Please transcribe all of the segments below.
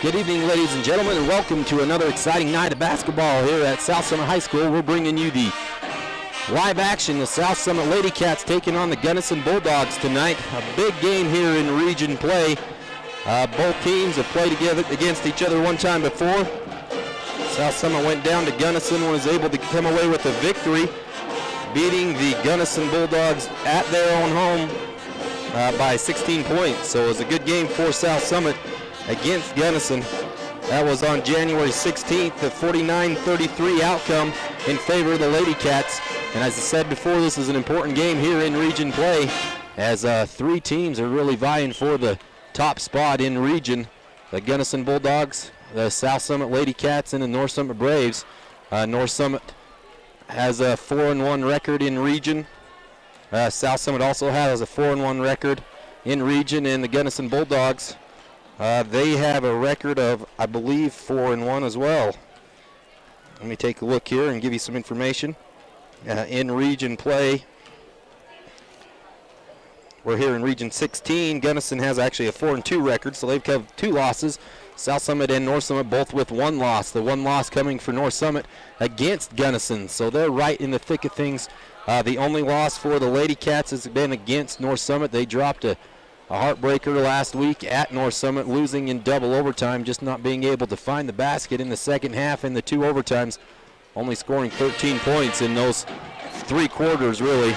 Good evening, ladies and gentlemen, and welcome to another exciting night of basketball here at South Summit High School. We're bringing you the live action. The South Summit Lady Cats taking on the Gunnison Bulldogs tonight. A big game here in region play. Both teams have played together against each other one time before. South Summit went down to Gunnison and was able to come away with a victory, beating the Gunnison Bulldogs at their own home by 16 points. So it was a good game for South Summit against Gunnison. That was on January 16th, the 49-33 outcome in favor of the Lady Cats. And as I said before, this is an important game here in region play, as three teams are really vying for the top spot in region. The Gunnison Bulldogs, the South Summit Lady Cats, and the North Summit Braves. North Summit has a 4-1 record in region. South Summit also has a 4-1 record in region, and the Gunnison Bulldogs, they have a record of, I believe, 4-1 as well. Let me take a look here and give you some information. In region play, we're here in region 16. Gunnison has actually a 4-2 record, so they've got 2 losses. South Summit and North Summit both with 1 loss. The 1 loss coming for North Summit against Gunnison, so they're right in the thick of things. The only loss for the Lady Cats has been against North Summit. They dropped a heartbreaker last week at North Summit, losing in double overtime, just not being able to find the basket in the second half in the 2 overtimes, only scoring 13 points in those 3 quarters, really.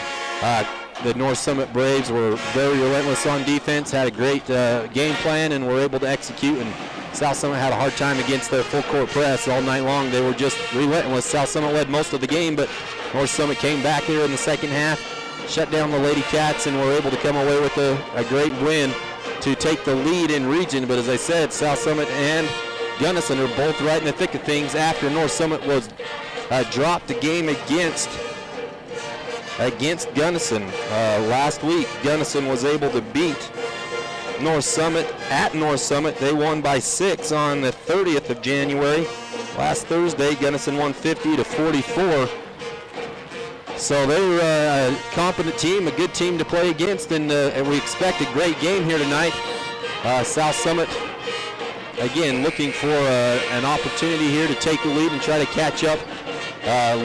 The North Summit Braves were very relentless on defense, had a great game plan, and were able to execute, and South Summit had a hard time against their full court press all night long. They were just relentless. South Summit led most of the game, but North Summit came back here in the second half, shut down the Lady Cats, and were able to come away with a great win to take the lead in region. But as I said, South Summit and Gunnison are both right in the thick of things after North Summit was dropped a game against Gunnison last week. Gunnison was able to beat North Summit at North Summit. They won by 6 on the 30th of January. Last Thursday, Gunnison won 50-44. So they're a competent team, a good team to play against, and we expect a great game here tonight. South Summit, again, looking for an opportunity here to take the lead and try to catch up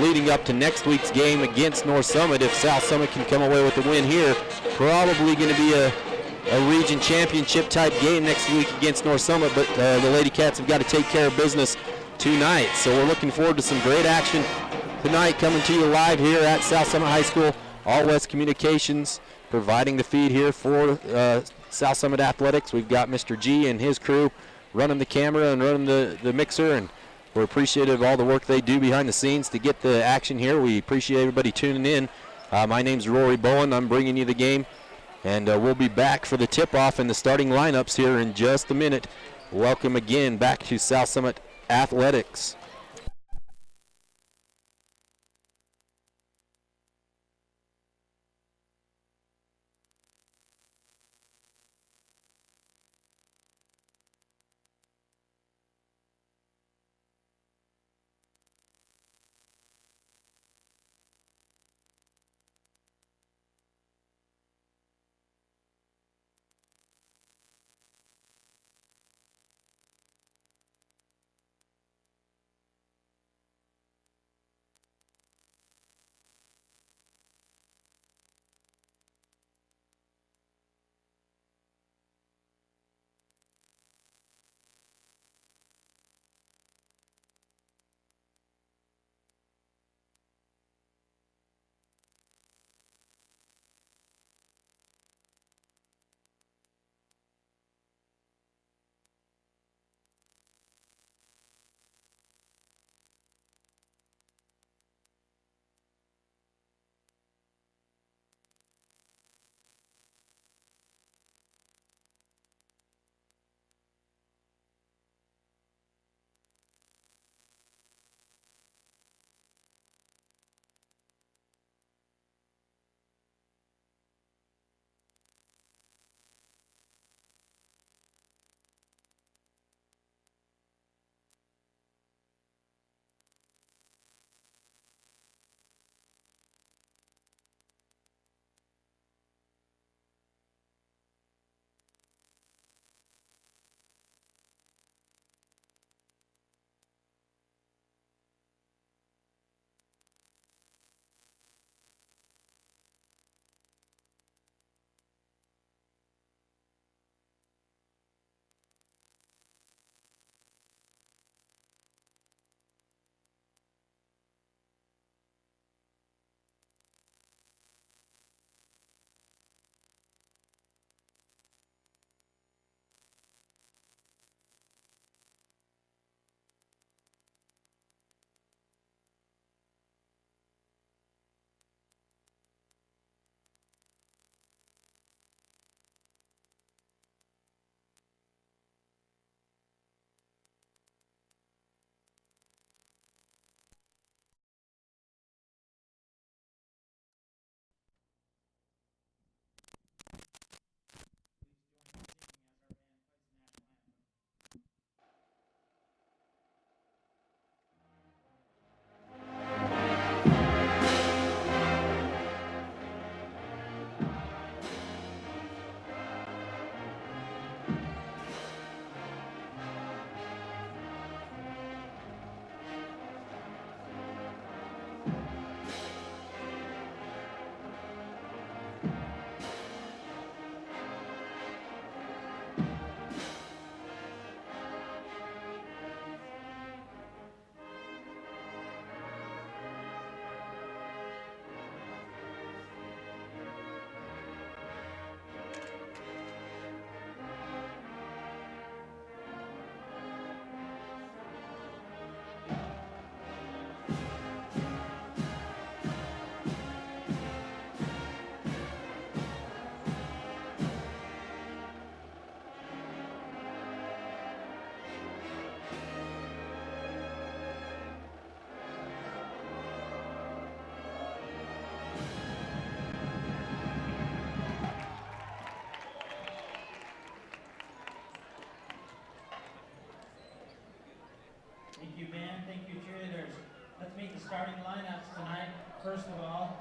leading up to next week's game against North Summit. If South Summit can come away with a win here, probably going to be a region championship type game next week against North Summit, but the Lady Cats have got to take care of business tonight. So we're looking forward to some great action tonight, coming to you live here at South Summit High School. All West Communications providing the feed here for South Summit Athletics. We've got Mr. G and his crew running the camera and running the mixer, and we're appreciative of all the work they do behind the scenes to get the action here. We appreciate everybody tuning in. My name's Rory Bowen. I'm bringing you the game, and we'll be back for the tip-off and the starting lineups here in just a minute. Welcome again back to South Summit Athletics. Thank you, band. Thank you, cheerleaders. Let's meet the starting lineups tonight. First of all,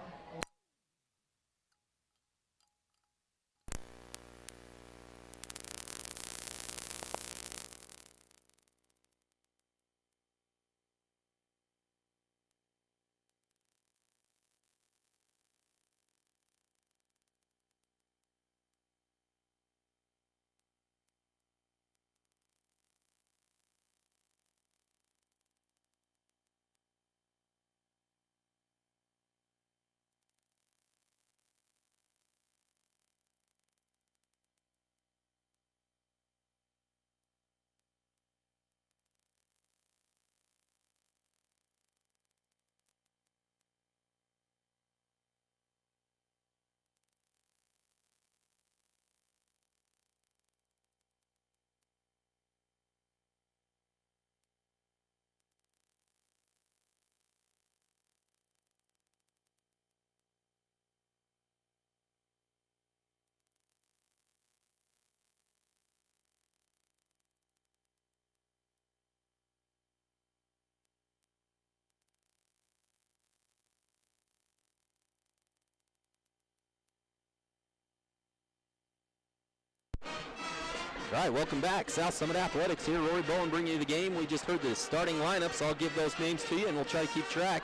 All right, welcome back. South Summit Athletics here. Rory Bowen bringing you the game. We just heard the starting lineups. I'll give those names to you, and we'll try to keep track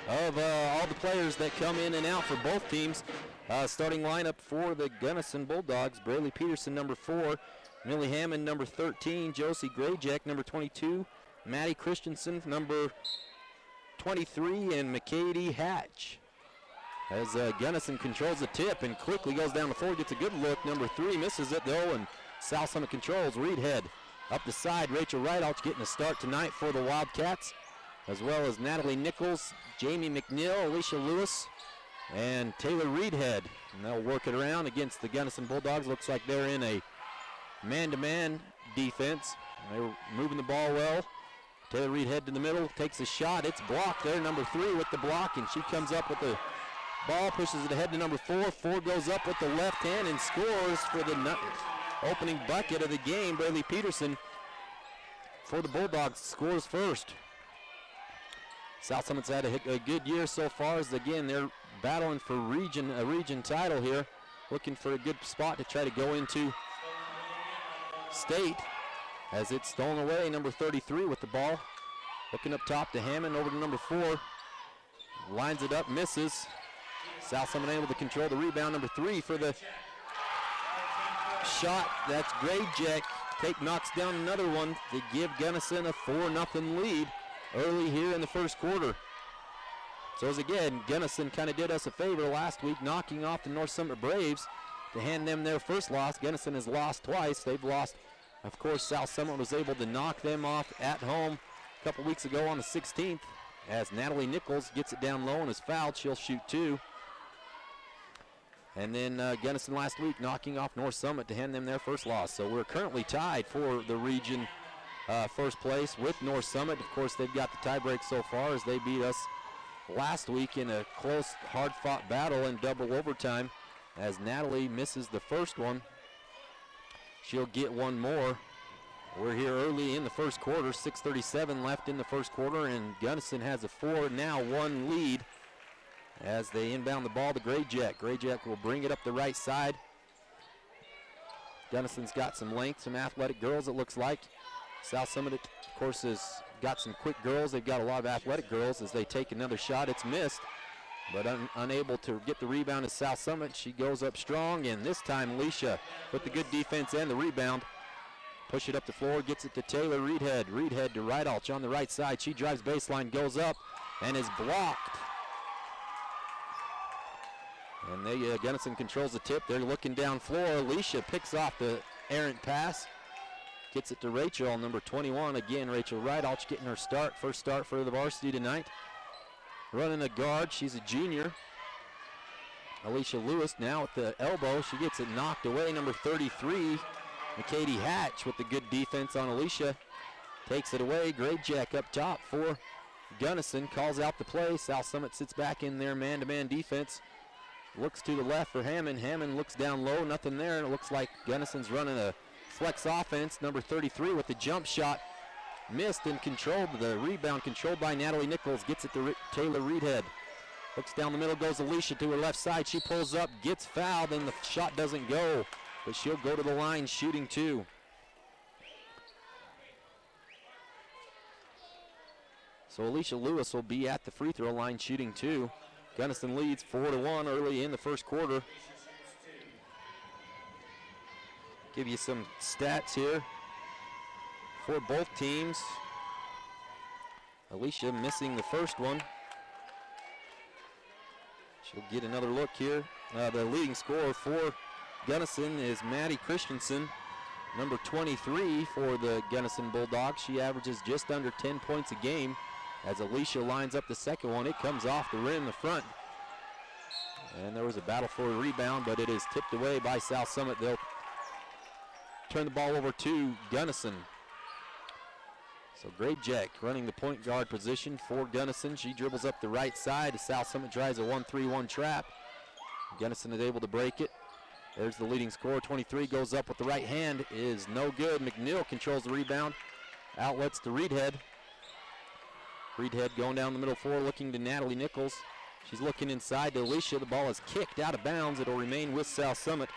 of all the players that come in and out for both teams. Starting lineup for the Gunnison Bulldogs: Braylee Peterson, number 4, Millie Hammond, number 13, Josie Grayjack, number 22, Maddie Christensen, number 23, and McKady Hatch. As Gunnison controls the tip and quickly goes down the floor, gets a good look. Number 3 misses it though, and South Summit controls. Reedhead up the side. Rachel Rideout getting a start tonight for the Wildcats, as well as Natalie Nichols, Jamie McNeil, Alicia Lewis, and Taylor Reedhead. And they'll work it around against the Gunnison Bulldogs. Looks like they're in a man-to-man defense. They're moving the ball well. Taylor Reedhead to the middle, takes a shot. It's blocked there. Number 3 with the block, and she comes up with the ball, pushes it ahead to number 4. 4 goes up with the left hand and scores for the opening bucket of the game. Braylee Peterson for the Bulldogs scores first. South Summit's had a good year so far, as again they're battling for a region title here, looking for a good spot to try to go into state. As it's stolen away, number 33 with the ball, looking up top to Hammond, over to number 4, lines it up, misses. South Summit able to control the rebound. Number 3 for the shot. That's Grayjack. Knocks down another one to give Gunnison a 4-0 lead early here in the first quarter. So as again, Gunnison kind of did us a favor last week, knocking off the North Summit Braves to hand them their first loss. Gunnison has lost twice. They've lost, of course. South Summit was able to knock them off at home a couple weeks ago on the 16th, as Natalie Nichols gets it down low and is fouled. She'll shoot 2. And then Gunnison last week knocking off North Summit to hand them their first loss. So we're currently tied for the region first place with North Summit. Of course, they've got the tiebreak so far, as they beat us last week in a close, hard-fought battle in double overtime. As Natalie misses the first one, she'll get one more. We're here early in the first quarter, 6:37 left in the first quarter, and Gunnison has a 4-1 lead as they inbound the ball to Grayjack. Grayjack will bring it up the right side. Gunnison's got some length, some athletic girls, it looks like. South Summit, of course, has got some quick girls. They've got a lot of athletic girls. As they take another shot, it's missed, but unable to get the rebound is South Summit. She goes up strong, and this time Alicia with the good defense and the rebound. Push it up the floor, gets it to Taylor Reedhead. Reedhead to Ridealch on the right side. She drives baseline, goes up, and is blocked. And Gunnison controls the tip. They're looking down floor. Alicia picks off the errant pass. Gets it to Rachel, number 21. Again, Rachel Ridealch getting her start. First start for the varsity tonight. Running a guard. She's a junior. Alicia Lewis now at the elbow. She gets it knocked away. Number 33, McKady Hatch with the good defense on Alicia. Takes it away. Grayjack up top for Gunnison. Calls out the play. South Summit sits back in their man-to-man defense. Looks to the left for Hammond. Hammond looks down low. Nothing there. It looks like Gunnison's running a flex offense. Number 33 with the jump shot. missed and controlled. The rebound controlled by Natalie Nichols. Gets it to Taylor Reedhead. Looks down the middle, goes Alicia to her left side. She pulls up, gets fouled, and the shot doesn't go. But she'll go to the line shooting 2. So Alicia Lewis will be at the free throw line shooting 2. Gunnison leads 4-1 early in the first quarter. Give you some stats here for both teams. Alicia missing the first one. She'll get another look here. The leading scorer for Gunnison is Maddie Christensen, number 23 for the Gunnison Bulldogs. She averages just under 10 points a game. As Alicia lines up the second one, it comes off the rim in the front. And there was a battle for a rebound, but it is tipped away by South Summit. They'll turn the ball over to Gunnison. So Grabejack running the point guard position for Gunnison. She dribbles up the right side. South Summit tries a 1-3-1 trap. Gunnison is able to break it. There's the leading scorer, 23, goes up with the right hand, is no good. McNeil controls the rebound. Outlets to Reedhead. Reedhead going down the middle floor, looking to Natalie Nichols. She's looking inside to Alicia. The ball is kicked out of bounds. It'll remain with South Summit.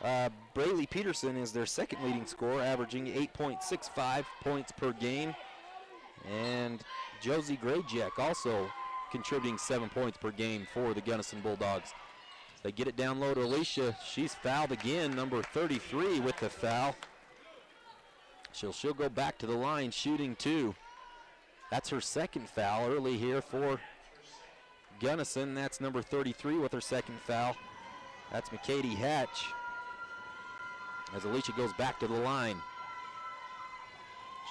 Braylee Peterson is their second leading scorer, averaging 8.65 points per game. And Josie Grabejack also contributing 7 points per game for the Gunnison Bulldogs. They get it down low to Alicia. She's fouled again, number 33 with the foul. She'll go back to the line shooting 2. That's her second foul early here for Gunnison. That's number 33 with her second foul. That's McKady Hatch. As Alicia goes back to the line.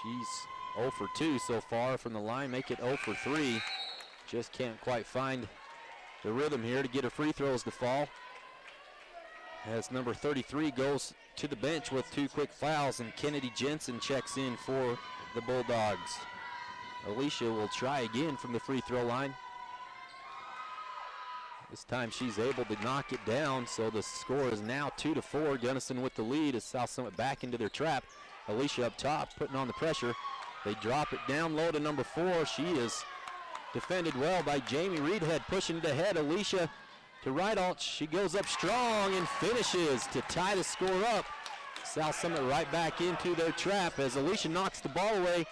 She's 0 for 2 so far from the line. Make it 0 for 3. Just can't quite find the rhythm here to get her free throws to fall. As number 33 goes to the bench with 2 quick fouls, and Kennedy Jensen checks in for the Bulldogs. Alicia will try again from the free throw line. This time she's able to knock it down, so the score is now 2-4. Gunnison with the lead as South Summit back into their trap. Alicia up top, putting on the pressure. They drop it down low to number 4. She is defended well by Jamie Reedhead, pushing it ahead. Alicia to Rideout. She goes up strong and finishes to tie the score up. South Summit right back into their trap as Alicia knocks the ball away.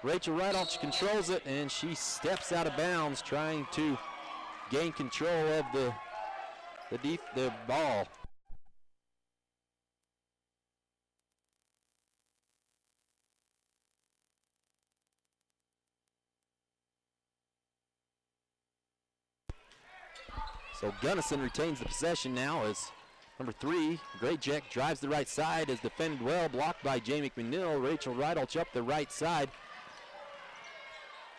Rachel Rideout controls it, and she steps out of bounds, trying to gain control of the ball. So Gunnison retains the possession now as number 3, Grabejack, drives the right side, is defended well, blocked by Jamie McNeil. Rachel Rideout up the right side.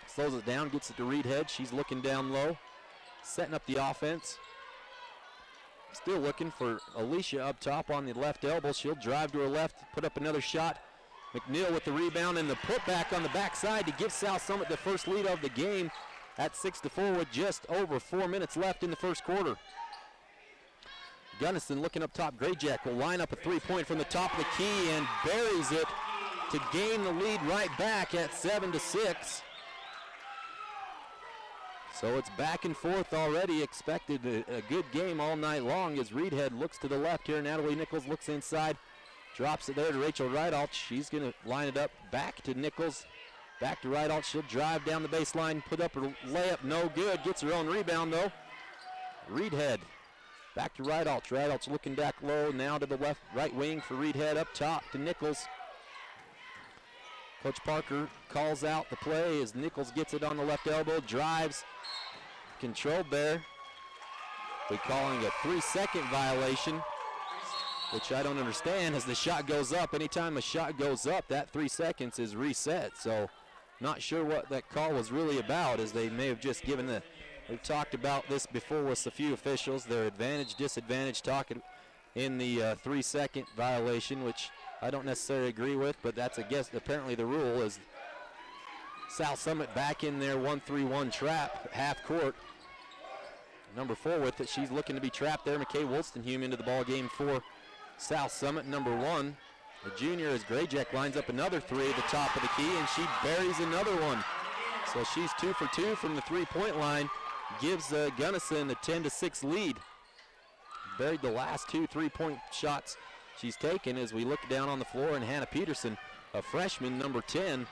Slows it down, gets it to Reedhead. She's looking down low, setting up the offense. Still looking for Alicia up top on the left elbow. She'll drive to her left, put up another shot. McNeil with the rebound and the putback on the backside to give South Summit the first lead of the game at 6-4 with just over 4 minutes left in the first quarter. Gunnison looking up top. Grabejack will line up a three-point from the top of the key and buries it to gain the lead right back at 7-6. So it's back and forth already. Expected a good game all night long as Reedhead looks to the left here. Natalie Nichols looks inside, drops it there to Rachel Rideout. She's going to line it up back to Nichols, back to Rideout. She'll drive down the baseline, put up her layup, no good. Gets her own rebound though. Reedhead back to Rideout. Rideout's looking back low, now to the left, right wing for Reedhead, up top to Nichols. Coach Parker calls out the play as Nichols gets it on the left elbow, drives, controlled there. We're calling a 3-second violation, which I don't understand as the shot goes up. Anytime a shot goes up, that 3 seconds is reset. So not sure what that call was really about, as they may have just given the, we've talked about this before with a few officials, their advantage, disadvantage talking in the 3-second violation, which I don't necessarily agree with, but that's, I guess, apparently the rule is South Summit back in their 1-3-1 trap, half court. Number 4 with it, she's looking to be trapped there. McKay Wolstenhume into the ball game for South Summit. Number 1 the junior, as Grayjack lines up another three at the top of the key, and she buries another one. So she's 2 for 2 from the three-point line, gives Gunnison a 10-6 lead. Buried the last 2 3-point shots she's taken as we look down on the floor, and Hannah Peterson, a freshman, number 10,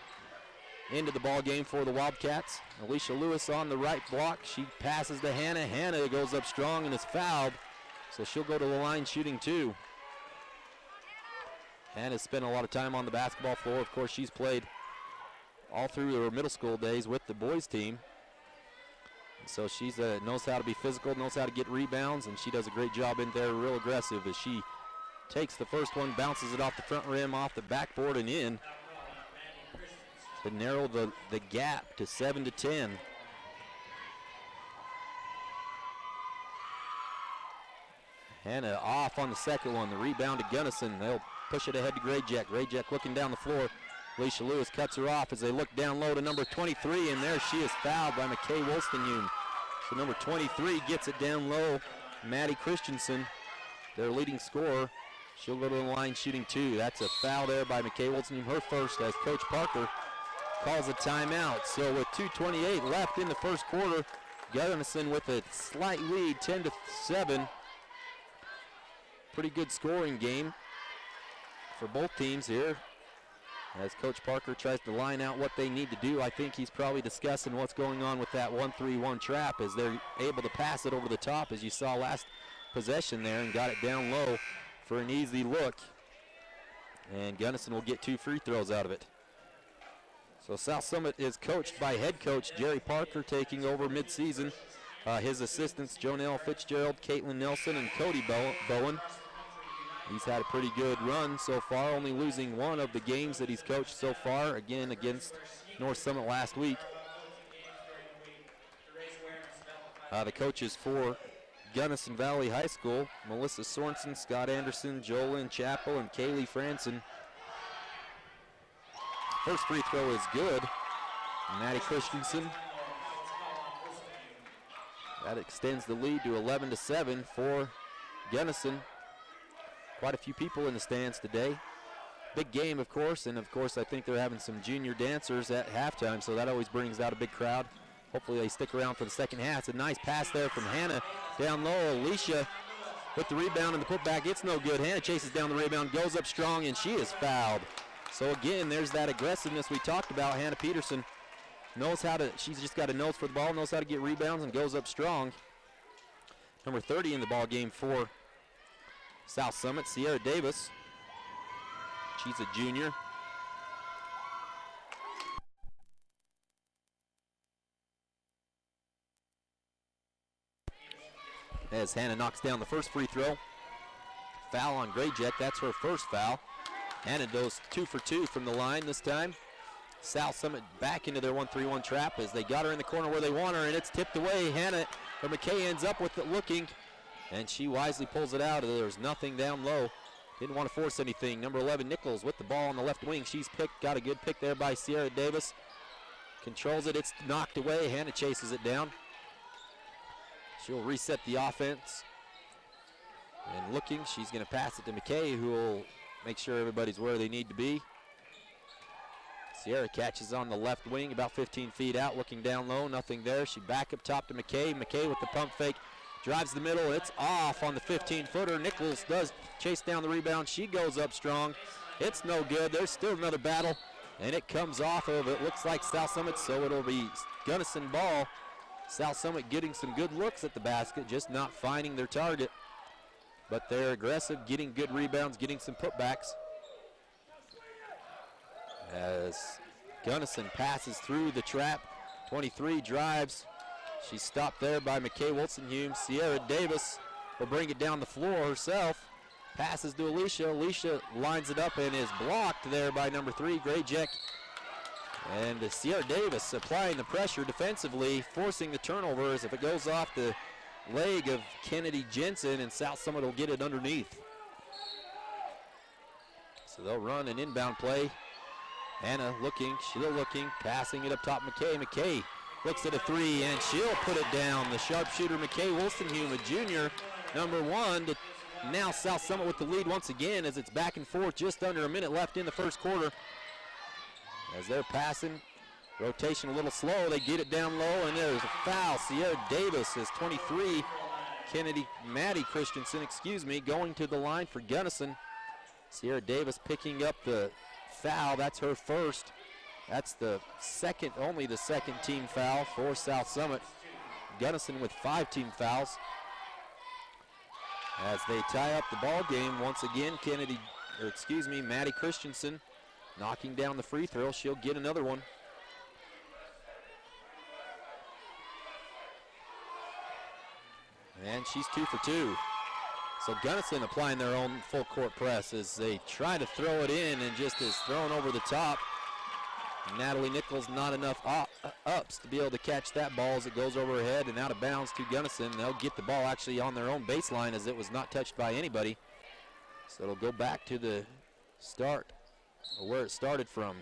into the ball game for the Wildcats. Alicia Lewis on the right block. She passes to Hannah. Hannah goes up strong and is fouled, so she'll go to the line shooting 2. Hannah's spent a lot of time on the basketball floor. Of course, she's played all through her middle school days with the boys team. So she knows how to be physical, knows how to get rebounds, and she does a great job in there, real aggressive as she takes the first one, bounces it off the front rim, off the backboard and in to narrow the gap to 7-10. Hannah off on the second one. The rebound to Gunnison. They'll push it ahead to Grayjack. Grayjack looking down the floor. Alicia Lewis cuts her off as they look down low to number 23, and there she is fouled by McKay Wolstenhume. So number 23 gets it down low. Maddie Christensen, their leading scorer. She'll go to the line shooting 2. That's a foul there by McKay Wolstenhume, her first, as Coach Parker calls a timeout. So with 2:28 left in the first quarter, Gunnison with a slight lead, 10-7. Pretty good scoring game for both teams here, as Coach Parker tries to line out what they need to do. I think he's probably discussing what's going on with that 1-3-1 trap as they're able to pass it over the top, as you saw last possession there, and got it down low for an easy look. And Gunnison will get 2 free throws out of it. So South Summit is coached by head coach Jerry Parker, taking over midseason. His assistants, Jonelle Fitzgerald, Caitlin Nelson, and Cody Bowen. He's had a pretty good run so far, only losing one of the games that he's coached so far, again against North Summit last week. The coaches for Gunnison Valley High School, Melissa Sorensen, Scott Anderson, Jolyn Chappell, and Kaylee Franson. First free throw is good. Maddie Christensen. That extends the lead to 11-7 for Gunnison. Quite a few people in the stands today. Big game, of course, and of course I think they're having some junior dancers at halftime, so that always brings out a big crowd. Hopefully they stick around for the second half. It's a nice pass there from Hannah. Down low, Alicia with the rebound and the putback. It's no good. Hannah chases down the rebound, goes up strong, and she is fouled. So again, there's that aggressiveness we talked about. Hannah Peterson knows how to, she's just got a nose for the ball, knows how to get rebounds, and goes up strong. Number 30 in the ball game for South Summit, Sierra Davis. She's a junior. As Hannah knocks down the first free throw. Foul on Grayjack, that's her first foul. Hannah goes 2 for 2 from the line this time. South Summit back into their 1-3-1 trap as they got her in the corner where they want her, and it's tipped away. Hannah, or McKay ends up with it looking, and she wisely pulls it out. There's nothing down low. Didn't want to force anything. Number 11, Nichols, with the ball on the left wing. She's picked, got a good pick there by Sierra Davis. Controls it, it's knocked away. Hannah chases it down. She'll reset the offense. And looking, she's going to pass it to McKay, who will make sure everybody's where they need to be. Sierra catches on the left wing, about 15 feet out, looking down low, nothing there. She back up top to McKay. McKay with the pump fake, drives the middle. It's off on the 15-footer. Nichols does chase down the rebound. She goes up strong. It's no good. There's still another battle, and it comes off of, it looks like South Summit, so it'll be Gunnison ball. South Summit getting some good looks at the basket, just not finding their target. But they're aggressive, getting good rebounds, getting some putbacks. As Gunnison passes through the trap, 23 drives. She's stopped there by McKay Wolstenhume. Sierra Davis will bring it down the floor herself. Passes to Alicia. Alicia lines it up and is blocked there by number 3, Grayjack. And Sierra Davis applying the pressure defensively, forcing the turnover as if it goes off the leg of Kennedy Jensen, and South Summit will get it underneath. So they'll run an inbound play. Hannah looking, still looking, passing it up top. McKay looks at a 3, and she'll put it down. The sharpshooter McKay Wolstenhume, a junior, number 1, to Now South Summit with the lead once again as it's back and forth, just under a minute left in the first quarter. As they're passing, rotation a little slow, they get it down low, and there's a foul. Sierra Davis is 23. Maddie Christensen, going to the line for Gunnison. Sierra Davis picking up the foul. That's her first. That's only the second team foul for South Summit. Gunnison with 5 team fouls. As they tie up the ball game once again, Maddie Christensen knocking down the free throw. She'll get another one. And she's 2 for 2. So Gunnison applying their own full court press as they try to throw it in and just is thrown over the top. Natalie Nichols not enough ups to be able to catch that ball as it goes over her head and out of bounds to Gunnison. They'll get the ball actually on their own baseline as it was not touched by anybody. So it'll go back to the start, or where it started from.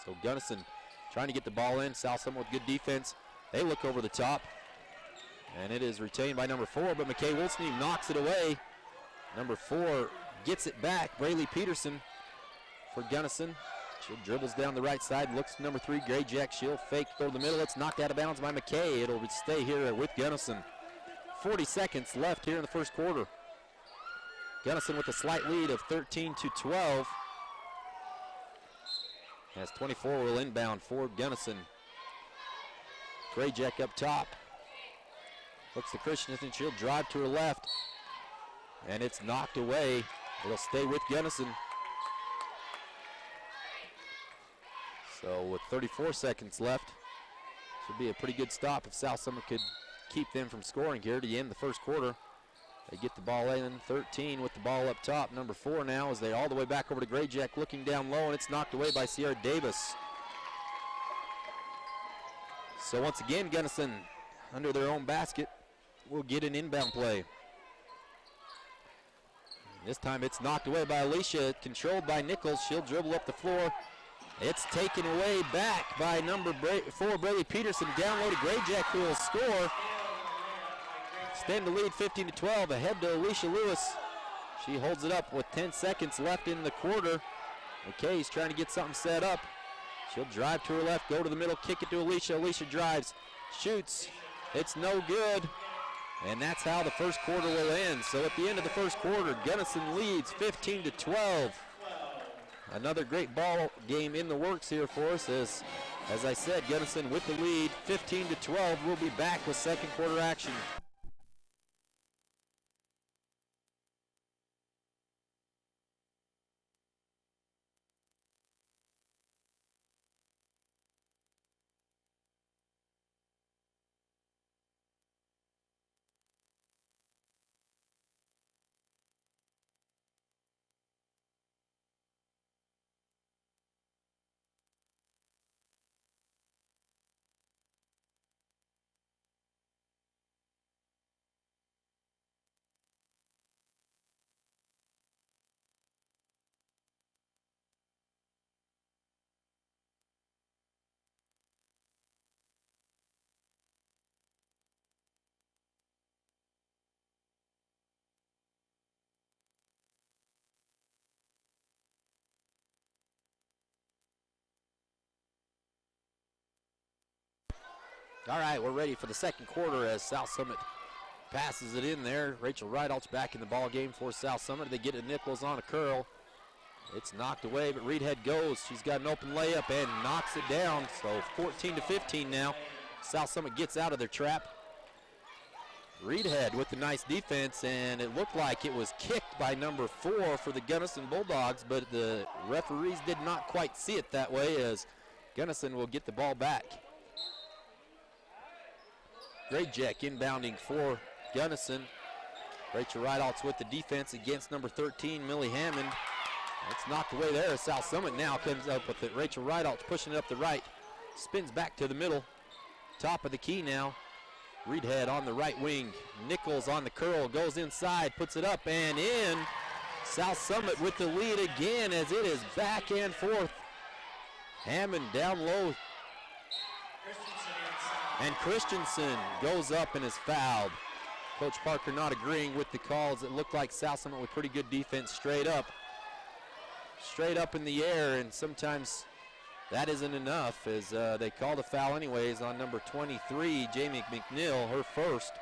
So Gunnison trying to get the ball in. South Summit with good defense. They look over the top. And it is retained by number 4, but McKay Wilson knocks it away. Number 4 gets it back. Braylee Peterson for Gunnison. She dribbles down the right side, looks to number 3, Gray Jack. She'll fake, go to the middle. It's knocked out of bounds by McKay. It'll stay here with Gunnison. 40 seconds left here in the first quarter. Gunnison with a slight lead of 13-12. As 24 will inbound for Gunnison. Gray Jack up top. Looks to Christensen, she'll drive to her left. And it's knocked away. It'll stay with Gunnison. So with 34 seconds left, should be a pretty good stop if South Summit could keep them from scoring here to end the first quarter. They get the ball in, 13 with the ball up top. Number 4 now as they all the way back over to Gray Jack, looking down low, and it's knocked away by Sierra Davis. So once again, Gunnison under their own basket will get an inbound play. This time it's knocked away by Alicia, controlled by Nichols. She'll dribble up the floor. It's taken away back by number 4, Braylee Peterson. Down low to Gray Jack, who will score. Extend the lead 15-12, ahead to Alicia Lewis. She holds it up with 10 seconds left in the quarter. McKay's trying to get something set up. She'll drive to her left, go to the middle, kick it to Alicia. Alicia drives, shoots. It's no good. And that's how the first quarter will end. So at the end of the first quarter, Gunnison leads 15-12. Another great ball game in the works here for us. As I said, Gunnison with the lead, 15-12. We'll be back with second quarter action. All right, we're ready for the second quarter as South Summit passes it in there. Rachel Rideout's back in the ball game for South Summit. They get it Nichols on a curl. It's knocked away, but Reedhead goes. She's got an open layup and knocks it down. So 14-15 now. South Summit gets out of their trap. Reedhead with the nice defense, and it looked like it was kicked by number 4 for the Gunnison Bulldogs, but the referees did not quite see it that way as Gunnison will get the ball back. Gray Jack inbounding for Gunnison. Rachel Rideout's with the defense against number 13, Millie Hammond. It's knocked away there. South Summit now comes up with it. Rachel Rideout's pushing it up the right. Spins back to the middle. Top of the key now. Reedhead on the right wing. Nichols on the curl. Goes inside. Puts it up and in. South Summit with the lead again as it is back and forth. Hammond down low. And Christensen goes up and is fouled. Coach Parker not agreeing with the calls. It looked like South Summit with pretty good defense straight up in the air, and sometimes that isn't enough as they called a foul anyways on number 23, Jamie McNeil, her first.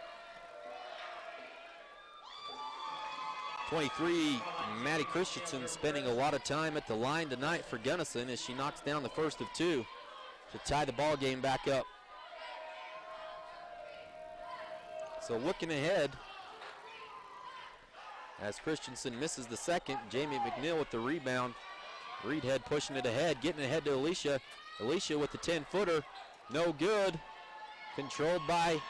23, Maddie Christensen spending a lot of time at the line tonight for Gunnison as she knocks down the first of two to tie the ball game back up. So looking ahead, as Christensen misses the second, Jamie McNeil with the rebound. Reedhead pushing it ahead, getting ahead to Alicia. Alicia with the 10-footer, no good. Controlled by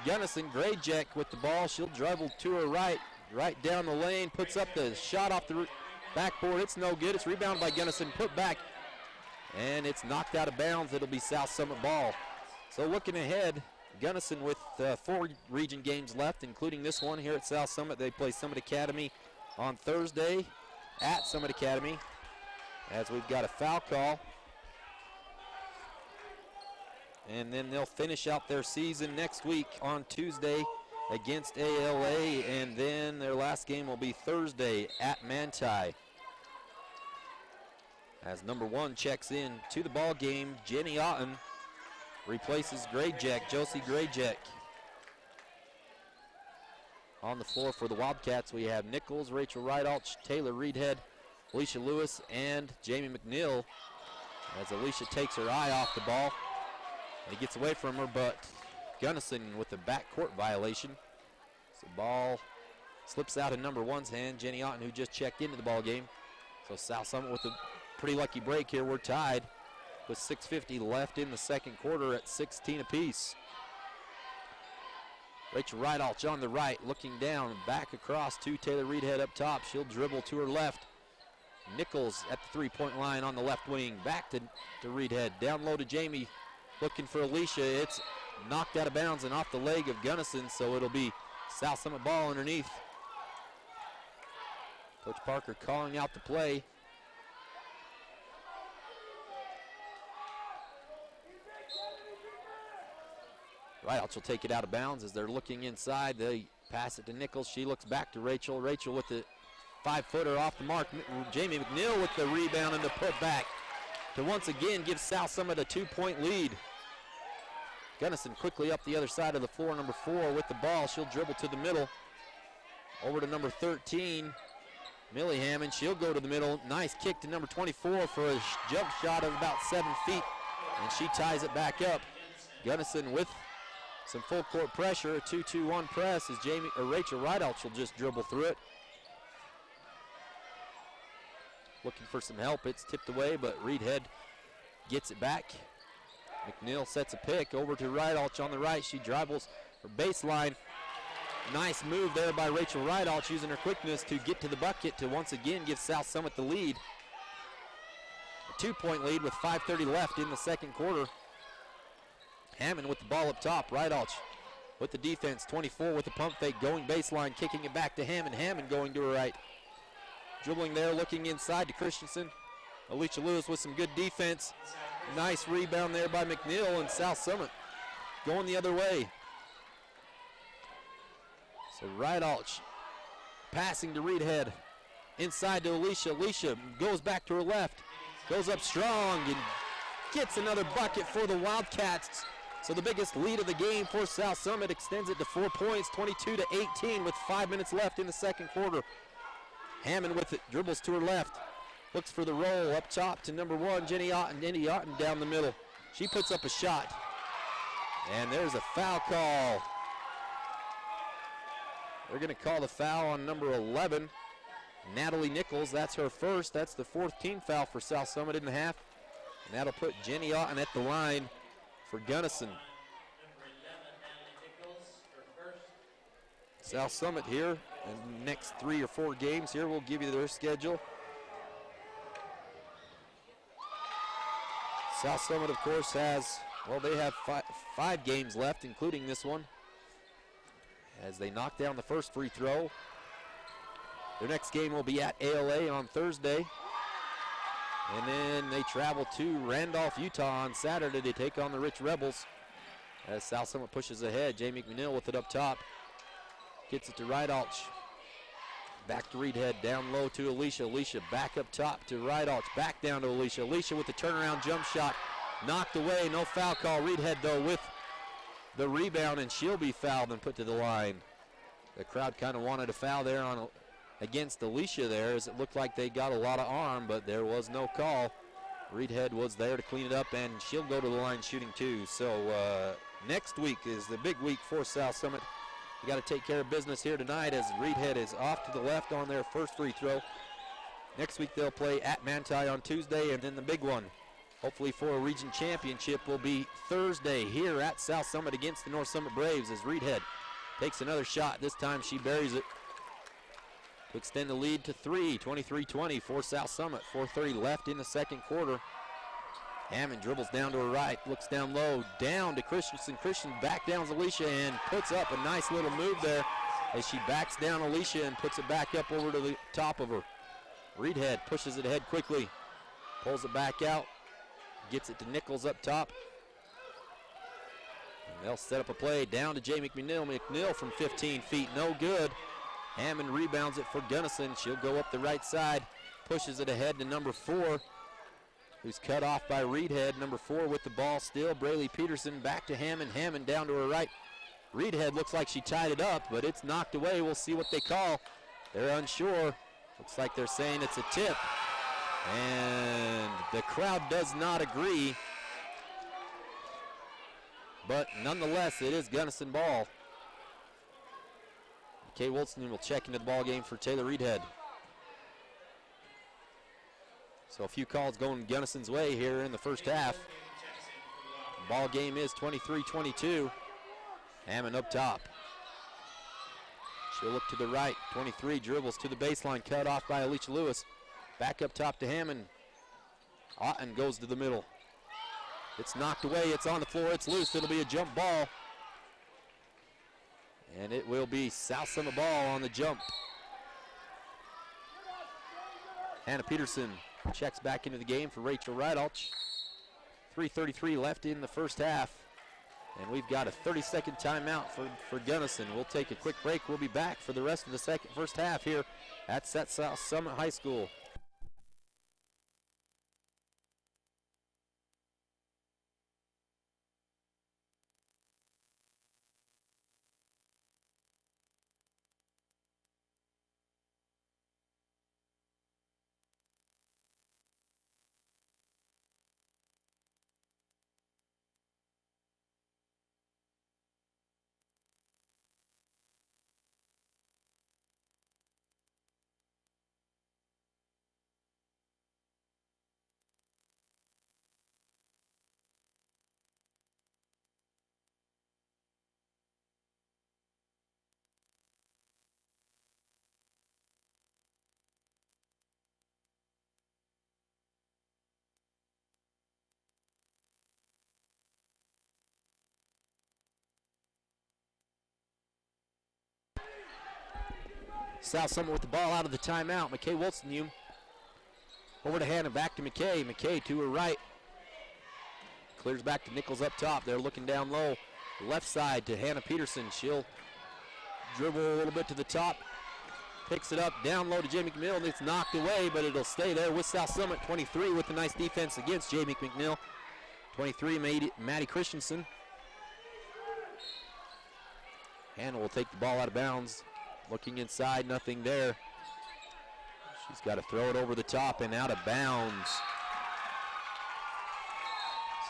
Gunnison. Grayjack with the ball. She'll dribble to her right down the lane, puts up the shot off the backboard. It's no good. It's rebounded by Gunnison, put back, and it's knocked out of bounds. It'll be South Summit ball. So looking ahead, Gunnison with 4 region games left, including this one here at South Summit. They play Summit Academy on Thursday at Summit Academy, as we've got a foul call. And then they'll finish out their season next week on Tuesday against ALA, and then their last game will be Thursday at Manti. As number 1 checks in to the ball game, Jenny Otten replaces Grayjack, Josie Grayjack. On the floor for the Wildcats, we have Nichols, Rachel Ridealch, Taylor Reedhead, Alicia Lewis, and Jamie McNeil, as Alicia takes her eye off the ball. He gets away from her, but Gunnison with the backcourt violation. So the ball slips out in number 1's hand, Jenny Otten, who just checked into the ball game. So South Summit with a pretty lucky break here. We're tied with 6:50 left in the second quarter at 16 apiece. Rachel Ridealch on the right, looking down, back across to Taylor Reedhead up top. She'll dribble to her left. Nichols at the three-point line on the left wing, back to Reedhead. Down low to Jamie, looking for Alicia. It's knocked out of bounds and off the leg of Gunnison, so it'll be South Summit ball underneath. Coach Parker calling out the play. Ridealch will take it out of bounds as they're looking inside. They pass it to Nichols. She looks back to Rachel. Rachel with the 5-footer off the mark. Jamie McNeil with the rebound and the putback to once again give South Summit a 2-point lead. Gunnison quickly up the other side of the floor. Number 4 with the ball. She'll dribble to the middle. Over to number 13, Millie Hammond. She'll go to the middle. Nice kick to number 24 for a jump shot of about 7 feet. And she ties it back up. Gunnison with some full court pressure. A 2-2-1 press as Rachel Ridealch will just dribble through it. Looking for some help. It's tipped away, but Reedhead gets it back. McNeil sets a pick over to Ridealch on the right. She dribbles her baseline. Nice move there by Rachel Ridealch, using her quickness to get to the bucket to once again give South Summit the lead. A 2-point lead with 5:30 left in the second quarter. Hammond with the ball up top. Ridealch with the defense. 24 with the pump fake, going baseline, kicking it back to Hammond. Hammond going to her right. Dribbling there, looking inside to Christensen. Alicia Lewis with some good defense. Nice rebound there by McNeil, and South Summit going the other way. So Ridealch passing to Reedhead. Inside to Alicia. Alicia goes back to her left. Goes up strong and gets another bucket for the Wildcats. So the biggest lead of the game for South Summit extends it to 4 points, 22-18 with 5 minutes left in the second quarter. Hammond with it, dribbles to her left. Looks for the roll up top to number 1, Jenny Otten. Jenny Otten down the middle. She puts up a shot. And there's a foul call. They're going to call the foul on number 11, Natalie Nichols. That's her first. That's the 4th team foul for South Summit in the half. And that'll put Jenny Otten at the line for Gunnison. Number 11, Natalie Nichols, her first. South Summit here in the next 3 or 4 games here. We'll give you their schedule. South Summit, of course, has, well, they have 5 games left, including this one, as they knock down the first free throw. Their next game will be at ALA on Thursday. And then they travel to Randolph, Utah on Saturday to take on the Rich Rebels as South Summit pushes ahead. Jamie McNeil with it up top. Gets it to Rydalch. Back to Reedhead, down low to Alicia. Alicia back up top to Rydalch, back down to Alicia. Alicia with the turnaround jump shot, knocked away, no foul call. Reedhead though with the rebound, and she'll be fouled and put to the line. The crowd kind of wanted a foul there against Alicia there, as it looked like they got a lot of arm, but there was no call. Reedhead was there to clean it up, and she'll go to the line shooting too. So next week is the big week for South Summit. You got to take care of business here tonight, as Reedhead is off to the left on their first free throw. Next week they'll play at Manti on Tuesday, and then the big one, hopefully for a region championship, will be Thursday here at South Summit against the North Summit Braves, as Reedhead takes another shot. This time she buries it to extend the lead to 3, 23-20 for South Summit. 4:30 left in the second quarter. Hammond dribbles down to her right, looks down low, down to Christensen. Christian back downs Alicia and puts up a nice little move there as she backs down Alicia and puts it back up over to the top of her. Reedhead pushes it ahead quickly, pulls it back out, gets it to Nichols up top. And they'll set up a play down to Jay McNeil. McNeil from 15 feet, no good. Hammond rebounds it for Gunnison. She'll go up the right side, pushes it ahead to number 4, who's cut off by Reedhead. Number 4 with the ball still. Braylee Peterson back to Hammond. Hammond down to her right. Reedhead looks like she tied it up, but it's knocked away. We'll see what they call. They're unsure. Looks like they're saying it's a tip. And the crowd does not agree. But nonetheless, it is Gunnison ball. Kay Wilson will check into the ball game for Taylor Reedhead. So a few calls going Gunnison's way here in the first half. Ball game is 23-22. Hammond up top. She'll look to the right. 23 dribbles to the baseline, cut off by Alicia Lewis. Back up top to Hammond. Otten goes to the middle. It's knocked away. It's on the floor. It's loose. It'll be a jump ball. And it will be South Summit ball on the jump. Hannah Peterson checks back into the game for Rachel Rydalch. 3:33 left in the first half. And we've got a 30-second timeout for Gunnison. We'll take a quick break. We'll be back for the rest of the first half here at South Summit High School. South Summit with the ball out of the timeout. McKay Wilson over to Hannah, back to McKay. McKay to her right. Clears back to Nichols up top. They're looking down low. Left side to Hannah Peterson. She'll dribble a little bit to the top. Picks it up down low to Jay McNeil. It's knocked away, but it'll stay there with South Summit. 23 with a nice defense against Jay McNeil. 23, Maddie Christensen. Hannah will take the ball out of bounds. Looking inside, nothing there. She's got to throw it over the top and out of bounds.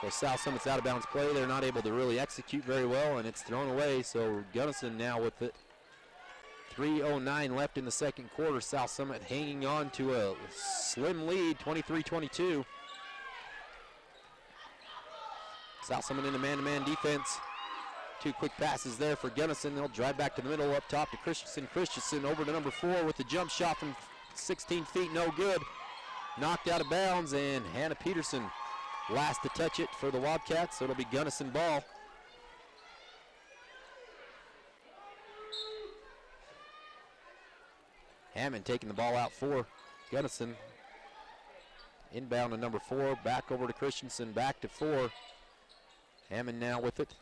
So South Summit's out of bounds play. They're not able to really execute very well, and it's thrown away. So Gunnison now with it. 3:09 left in the second quarter. South Summit hanging on to a slim lead, 23-22. South Summit in a man-to-man defense. Two quick passes there for Gunnison. They'll drive back to the middle, up top to Christensen. Christensen over to number 4 with the jump shot from 16 feet, no good. Knocked out of bounds, and Hannah Peterson last to touch it for the Wildcats, so it'll be Gunnison ball. Hammond taking the ball out for Gunnison. Inbound to number 4, back over to Christensen, back to 4. Hammond now with it.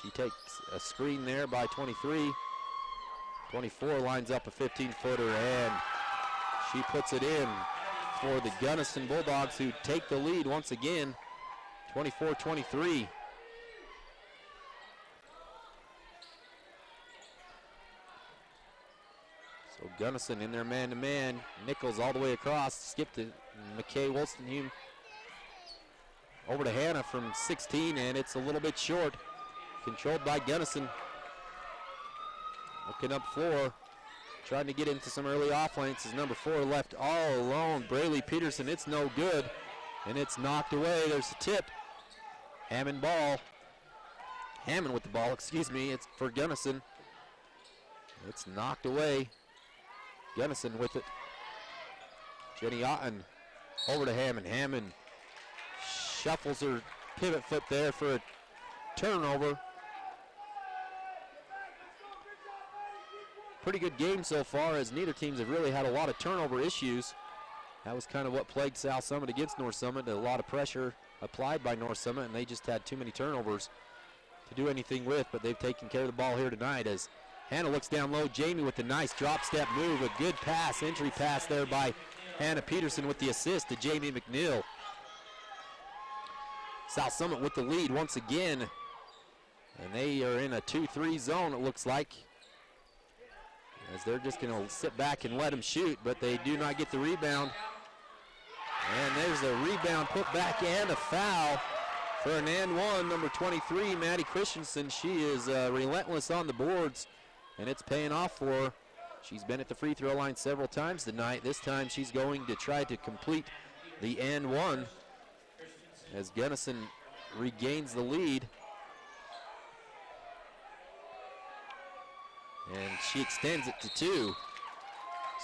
She takes a screen there by 23. 24 lines up a 15-footer, and she puts it in for the Gunnison Bulldogs, who take the lead once again, 24-23. So Gunnison in their man-to-man. Nichols all the way across. Skip to McKay Wolstenhume. Over to Hannah from 16, and it's a little bit short. Controlled by Gunnison. Looking up floor. Trying to get into some early off lanes is number 4, left all alone. Braylee Peterson, it's no good. And it's knocked away. There's a tip. Hammond with the ball, excuse me. It's for Gunnison. It's knocked away. Gunnison with it. Jenny Otten over to Hammond. Hammond shuffles her pivot foot there for a turnover. Pretty good game so far, as neither teams have really had a lot of turnover issues. That was kind of what plagued South Summit against North Summit. A lot of pressure applied by North Summit, and they just had too many turnovers to do anything with, but they've taken care of the ball here tonight as Hannah looks down low. Jamie with the nice drop step move. A good pass, entry pass there by Hannah Peterson with the assist to Jamie McNeil. South Summit with the lead once again, and they are in a 2-3 zone, it looks like, as they're just going to sit back and let them shoot, but they do not get the rebound. And there's a rebound put back and a foul for an and one. Number 23, Maddie Christensen. She is relentless on the boards, and it's paying off for her. She's been at the free throw line several times tonight. This time she's going to try to complete the and one as Gunnison regains the lead. And she extends it to 2.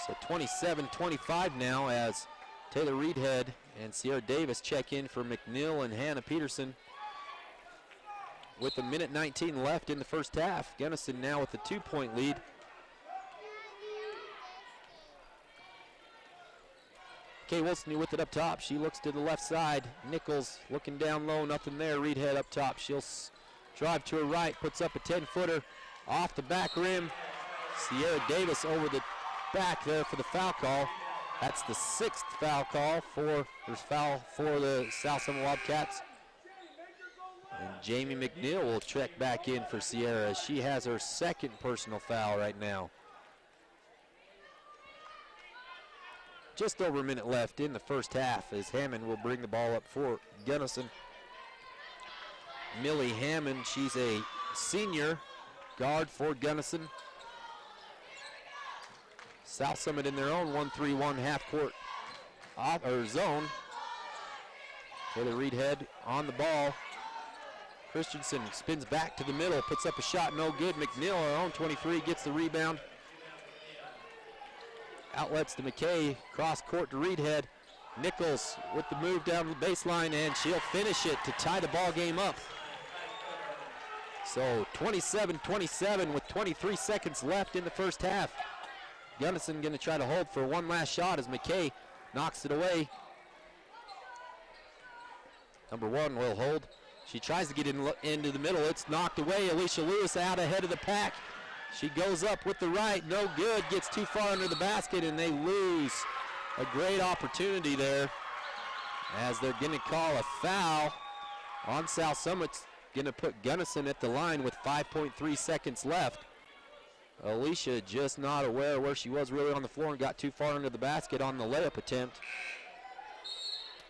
So 27-25 now as Taylor Reedhead and Sierra Davis check in for McNeil and Hannah Peterson. With a minute 19 left in the first half, Gunnison now with a 2-point lead. Kay Wilson with it up top. She looks to the left side. Nichols looking down low, nothing there. Reedhead up top. She'll drive to her right, puts up a 10-footer. Off the back rim, Sierra Davis over the back there for the foul call. That's the 6th foul call for the South Summit Wildcats. And Jamie McNeil will check back in for Sierra as she has her 2nd personal foul right now. Just over a minute left in the first half as Hammond will bring the ball up for Gunnison. Millie Hammond, she's a senior guard for Gunnison. South Summit in their own 1-3-1 half-court zone. Taylor Reedhead on the ball. Christensen spins back to the middle, puts up a shot, no good. McNeil, her own 23, gets the rebound. Outlets to McKay, cross court to Reedhead. Nichols with the move down the baseline, and she'll finish it to tie the ball game up. So 27-27 with 23 seconds left in the first half. Gunnison going to try to hold for one last shot as McKay knocks it away. Number 1 will hold. She tries to get into the middle. It's knocked away. Alicia Lewis out ahead of the pack. She goes up with the right. No good. Gets too far under the basket, and they lose a great opportunity there as they're going to call a foul on South Summit. Going to put Gunnison at the line with 5.3 seconds left. Alicia just not aware where she was really on the floor and got too far under the basket on the layup attempt.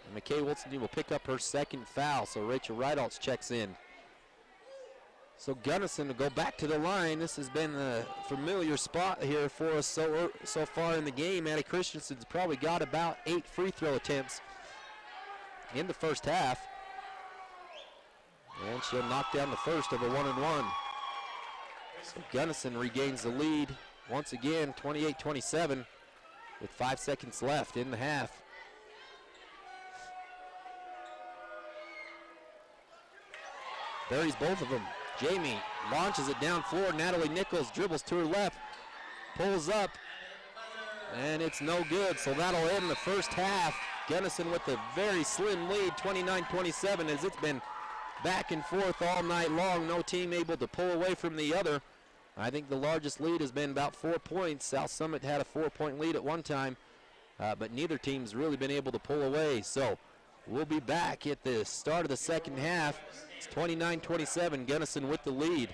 And McKay Wilson will pick up her 2nd foul, so Rachel Reidholtz checks in. So Gunnison will go back to the line. This has been a familiar spot here for us so far in the game. Maddie Christensen's probably got about 8 free throw attempts in the first half. And she'll knock down the first of a 1-and-1. So Gunnison regains the lead once again, 28-27, with 5 seconds left in the half. Buries both of them. Jamie launches it down floor. Natalie Nichols dribbles to her left, pulls up, and it's no good. So that'll end the first half. Gunnison with a very slim lead, 29-27, as it's been back and forth all night long. No team able to pull away from the other. I think the largest lead has been about 4 points. South Summit had a 4-point lead at one time, but neither team's really been able to pull away. So we'll be back at the start of the second half. It's 29-27, Gunnison with the lead.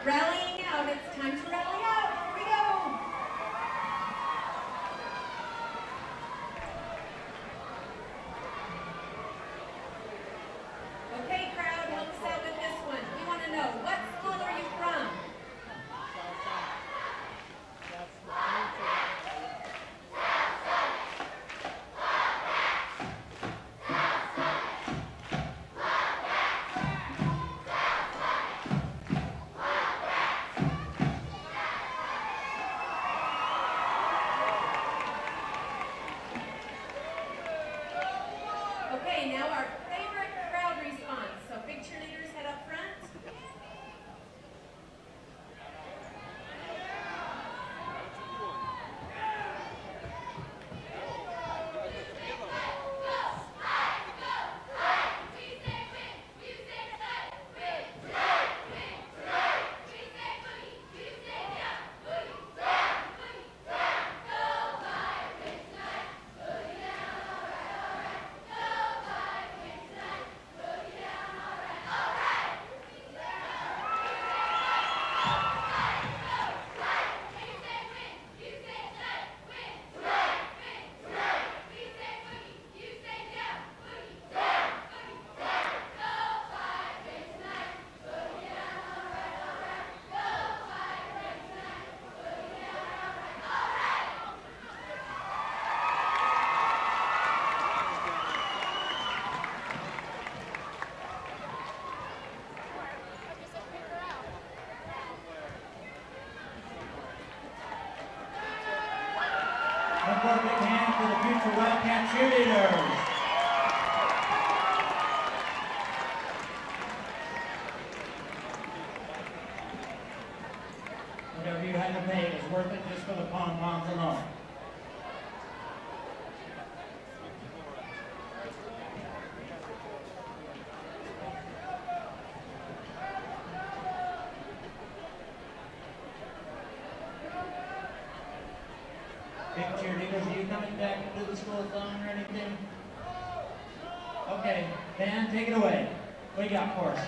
Rallying out, it's time to rally out. Here we go. Okay, crowd, help us out with this one. We want to know, what school are you from? Okay, now our favorite crowd response. So big cheerleaders head up front. Wildcat cheerleaders. Whatever you had to pay, it was worth it just for the pom-poms alone. Big cheerleaders, are you coming back into the school zone or anything? Okay, band, take it away. What do you got for us?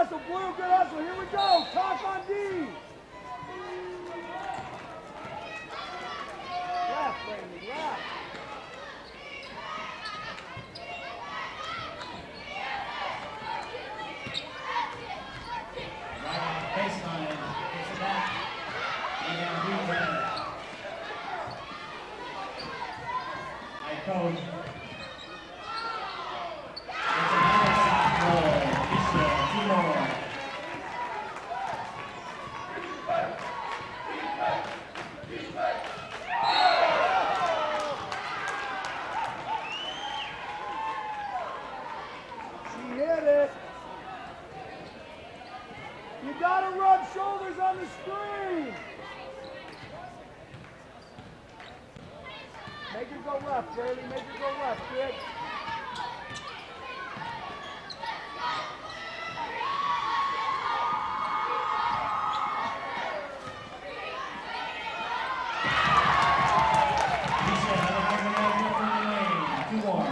hustle, Blue, good hustle. Here we go. Talk on D. Left, Brandon, left. Right off the baseline. Gets it back. And down rebound. High coach. It's another shot goal. Alicia, 2 more. She hit it. You gotta rub shoulders on the screen. Make her go left, Bailey. Make her go left, kid. Alicia, another overnight from the lane. 2 more.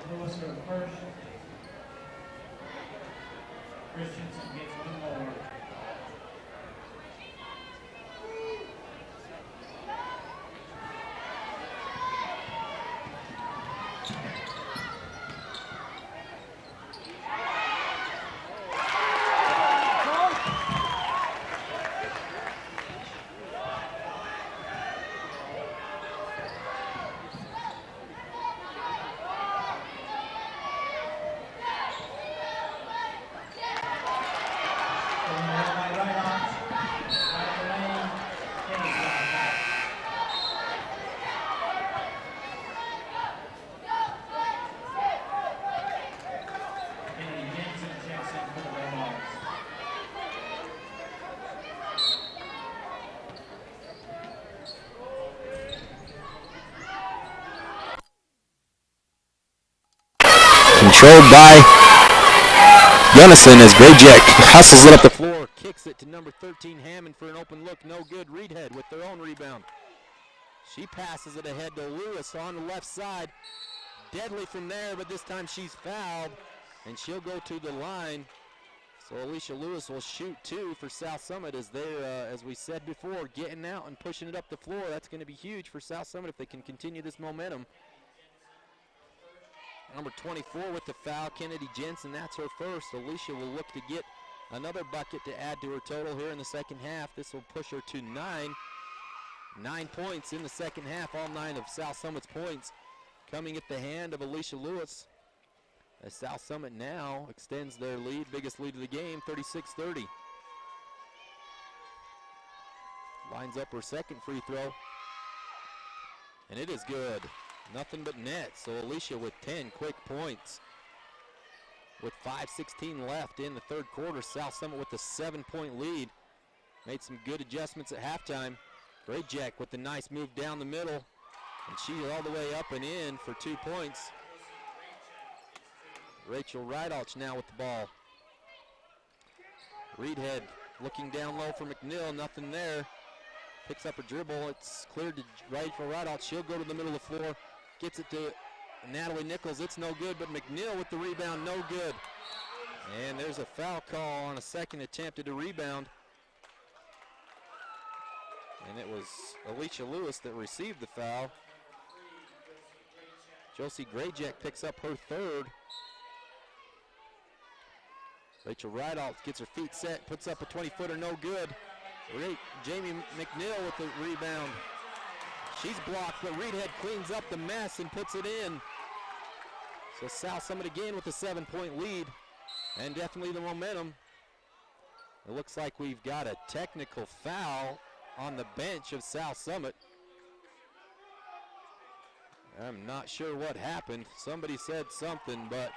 Lewis for the first. Christensen gets 1 more. Controlled by Gunnison as Grayjack hustles it up the floor, kicks it to number 13 Hammond for an open look, no good. Reedhead with their own rebound. She passes it ahead to Lewis on the left side. Deadly from there, but this time she's fouled, and she'll go to the line. So Alicia Lewis will shoot 2 for South Summit as they're, as we said before, getting out and pushing it up the floor. That's going to be huge for South Summit if they can continue this momentum. Number 24 with the foul, Kennedy Jensen, that's her first. Alicia will look to get another bucket to add to her total here in the second half. This will push her to 9. 9 points in the second half, all 9 of South Summit's points coming at the hand of Alicia Lewis. As South Summit now extends their lead, biggest lead of the game, 36-30. Lines up her second free throw. And it is good. Nothing but net. So Alicia with 10 quick points. With 5:16 left in the third quarter, South Summit with a 7-point lead. Made some good adjustments at halftime. Grayjack with the nice move down the middle. And she's all the way up and in for 2 points. Rachel Rydalch now with the ball. Reedhead looking down low for McNeil, nothing there. Picks up a dribble, it's cleared to Rachel Rydalch. She'll go to the middle of the floor, gets it to Natalie Nichols, it's no good, but McNeil with the rebound, no good. And there's a foul call on a second attempt at a rebound. And it was Alicia Lewis that received the foul. Josie Grayjack picks up her third. Rachel Rydalch gets her feet set, puts up a 20-footer, no good. Jamie McNeil with the rebound. She's blocked, but Reedhead cleans up the mess and puts it in. So South Summit again with a 7-point lead, and definitely the momentum. It looks like we've got a technical foul on the bench of South Summit. I'm not sure what happened. Somebody said something, but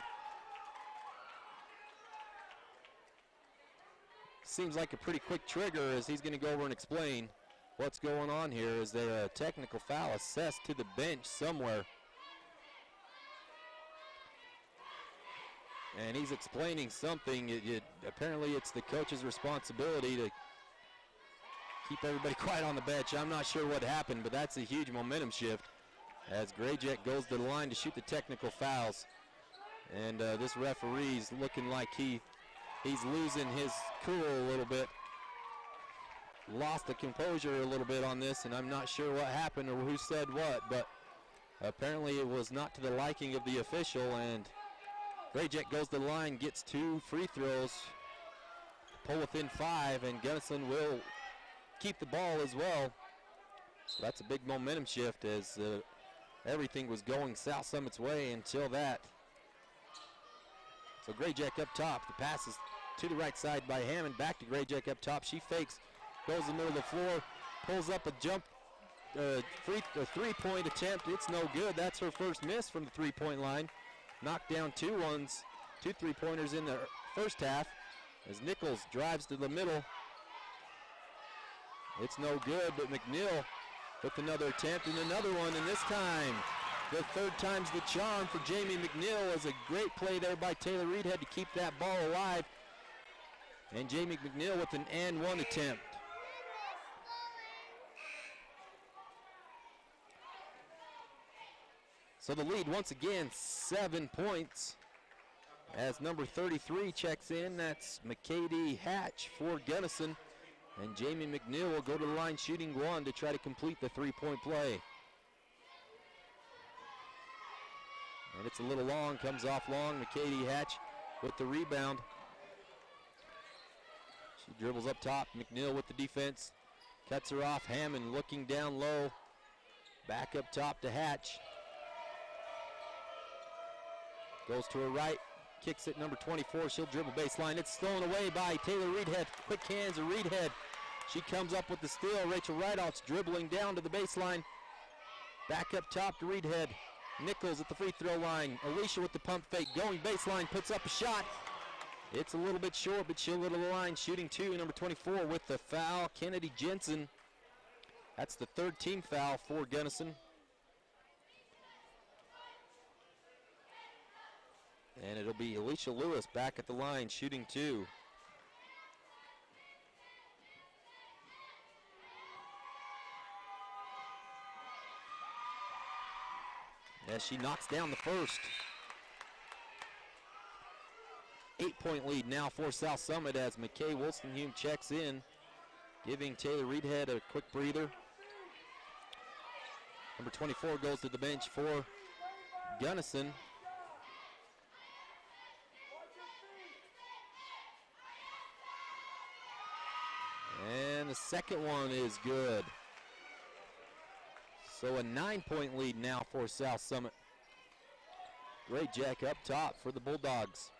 seems like a pretty quick trigger as he's going to go over and explain what's going on here. Is there a technical foul assessed to the bench somewhere? And he's explaining something. Apparently it's the coach's responsibility to keep everybody quiet on the bench. I'm not sure what happened, but that's a huge momentum shift as Grayjack goes to the line to shoot the technical fouls. And this referee's looking like he's losing his cool a little bit. Lost the composure a little bit on this, and I'm not sure what happened or who said what, but apparently it was not to the liking of the official, and Grayjack goes to the line, gets 2 free throws, pull within 5, and Gunnison will keep the ball as well. So that's a big momentum shift as everything was going South Summit's way until that. So Grayjack up top. The pass is to the right side by Hammond. Back to Grayjack up top. She fakes, goes in the middle of the floor, pulls up a jump, three-point attempt. It's no good. That's her first miss from the three-point line. Knocked down 2 3-pointers in the first half as Nichols drives to the middle. It's no good, but McNeil with another attempt and another one, and this time the third time's the charm for Jamie McNeil. Was a great play there by Taylor Reedhead to keep that ball alive. And Jamie McNeil with an and 1 attempt. So the lead once again 7 points as number 33 checks in. That's McKady Hatch for Gunnison. And Jamie McNeil will go to the line shooting 1 to try to complete the 3-point play. And it's a little long, comes off long. McKady Hatch with the rebound. She dribbles up top. McNeil with the defense. Cuts her off. Hammond looking down low. Back up top to Hatch. Goes to her right. Kicks it, number 24. She'll dribble baseline. It's stolen away by Taylor Reedhead. Quick hands of Reedhead. She comes up with the steal. Rachel Rideout's dribbling down to the baseline. Back up top to Reedhead. Nichols at the free throw line. Alicia with the pump fake. Going baseline. Puts up a shot. It's a little bit short, but she'll go to the line. Shooting 2. Number 24 with the foul. Kennedy Jensen. That's the 3rd team foul for Gunnison. And it'll be Alicia Lewis back at the line, shooting 2. As she knocks down the first. 8-point lead now for South Summit as McKay Wolstenhume checks in, giving Taylor Reedhead a quick breather. Number 24 goes to the bench for Gunnison. And the second one is good. So a 9-point lead now for South Summit. Grayjack up top for the Bulldogs.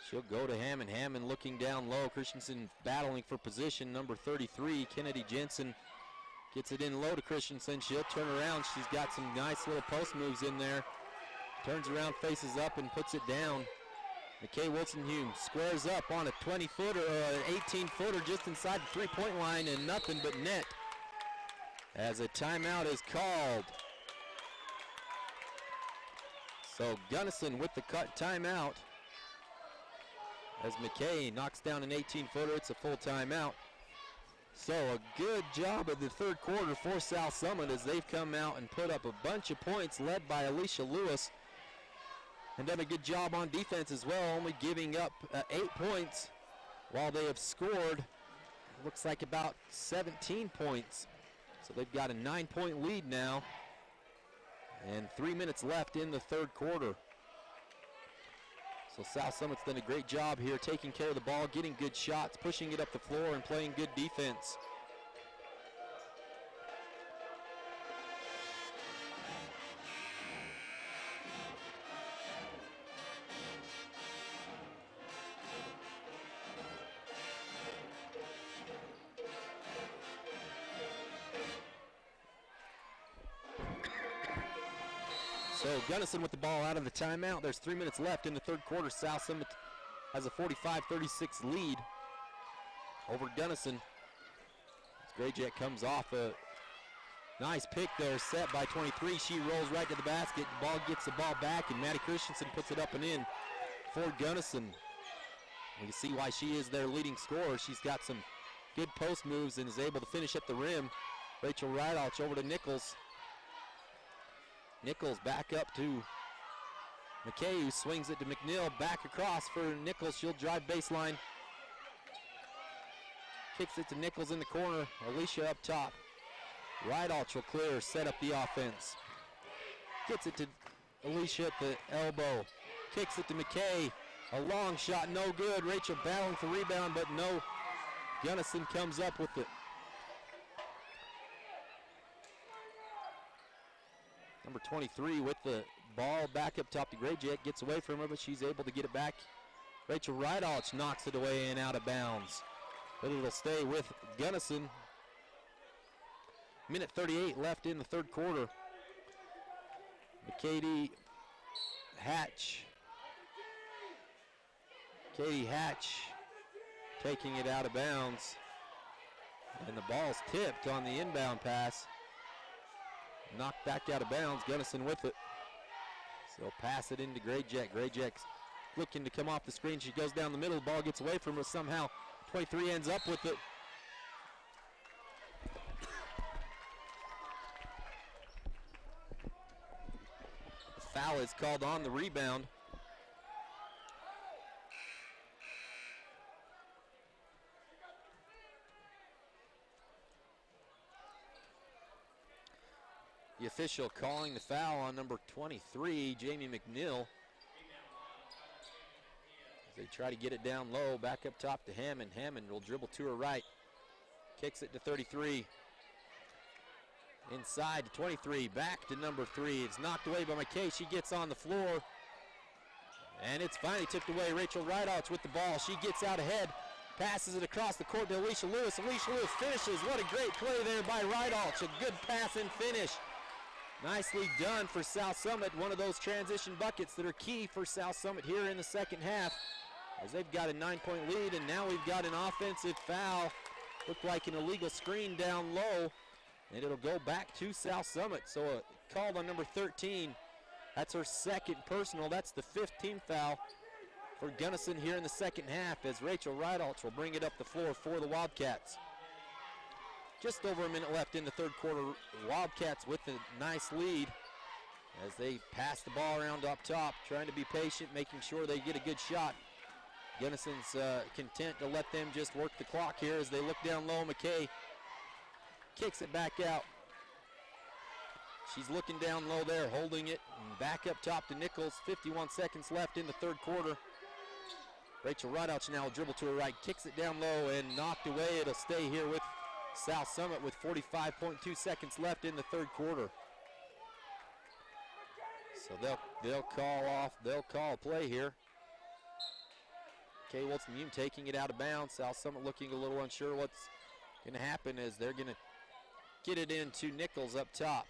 She'll go to Hammond. Hammond looking down low. Christensen battling for position. Number 33, Kennedy Jensen, gets it in low to Christensen. She'll turn around. She's got some nice little post moves in there. Turns around, faces up, and puts it down. McKay Wolstenhume squares up on a 20-footer or an 18-footer just inside the three-point line, and nothing but net as a timeout is called. So Gunnison with the cut timeout as McKay knocks down an 18-footer. It's a full timeout. So a good job of the third quarter for South Summit as they've come out and put up a bunch of points, led by Alicia Lewis, and done a good job on defense as well, only giving up 8 points while they have scored, looks like about 17 points. So they've got a 9-point lead now and 3 minutes left in the third quarter. So South Summit's done a great job here, taking care of the ball, getting good shots, pushing it up the floor, and playing good defense. So Gunnison with the ball out of the timeout. There's 3 minutes left in the third quarter. South Summit has a 45-36 lead over Gunnison. As Grayjack comes off a nice pick there, set by 23. She rolls right to the basket. The ball gets the ball back, and Maddie Christensen puts it up and in for Gunnison. You can see why she is their leading scorer. She's got some good post moves and is able to finish at the rim. Rachel Rydalch over to Nichols. Nichols back up to McKay, who swings it to McNeil. Back across for Nichols. She'll drive baseline. Kicks it to Nichols in the corner. Alicia up top. Rydalch will clear, set up the offense. Gets it to Alicia at the elbow. Kicks it to McKay. A long shot, no good. Rachel battling for rebound, but no. Gunnison comes up with it. Number 23 with the ball back up top to Grayjack. Gets away from her, but she's able to get it back. Rachel Rydalch knocks it away and out of bounds. But it'll stay with Gunnison. Minute 38 left in the third quarter. Katie Hatch. Katie Hatch taking it out of bounds. And the ball's tipped on the inbound pass. Knocked back out of bounds. Gunnison with it. So they'll pass it into Grayjack. Grayjack's looking to come off the screen. She goes down the middle. The ball gets away from her somehow. 23 ends up with it. The foul is called on the rebound. The official calling the foul on number 23, Jamie McNeil. As they try to get it down low, back up top to Hammond. Hammond will dribble to her right. Kicks it to 33. Inside to 23, back to number 3. It's knocked away by McKay. She gets on the floor. And it's finally tipped away. Rachel Rydalch with the ball. She gets out ahead. Passes it across the court to Alicia Lewis. Alicia Lewis finishes. What a great play there by Rydalch. A good pass and finish. Nicely done for South Summit. One of those transition buckets that are key for South Summit here in the second half, as they've got a 9-point lead, and now we've got an offensive foul. Looked like an illegal screen down low, and it'll go back to South Summit. So called on number 13. That's her second personal. That's the 15th foul for Gunnison here in the second half, as Rachel Rydalch will bring it up the floor for the Wildcats. Just over a minute left in the third quarter. Wildcats with a nice lead as they pass the ball around up top, trying to be patient, making sure they get a good shot. Gunnison's content to let them just work the clock here as they look down low. McKay kicks it back out. She's looking down low there, holding it, and back up top to Nichols. 51 seconds left in the third quarter. Rachel Rydalch now will dribble to her right, kicks it down low and knocked away. It'll stay here with South Summit with 45.2 seconds left in the third quarter. So they'll call a play here. Kay Wilson taking it out of bounds. South Summit looking a little unsure what's going to happen, as they're going to get it into Nichols up top.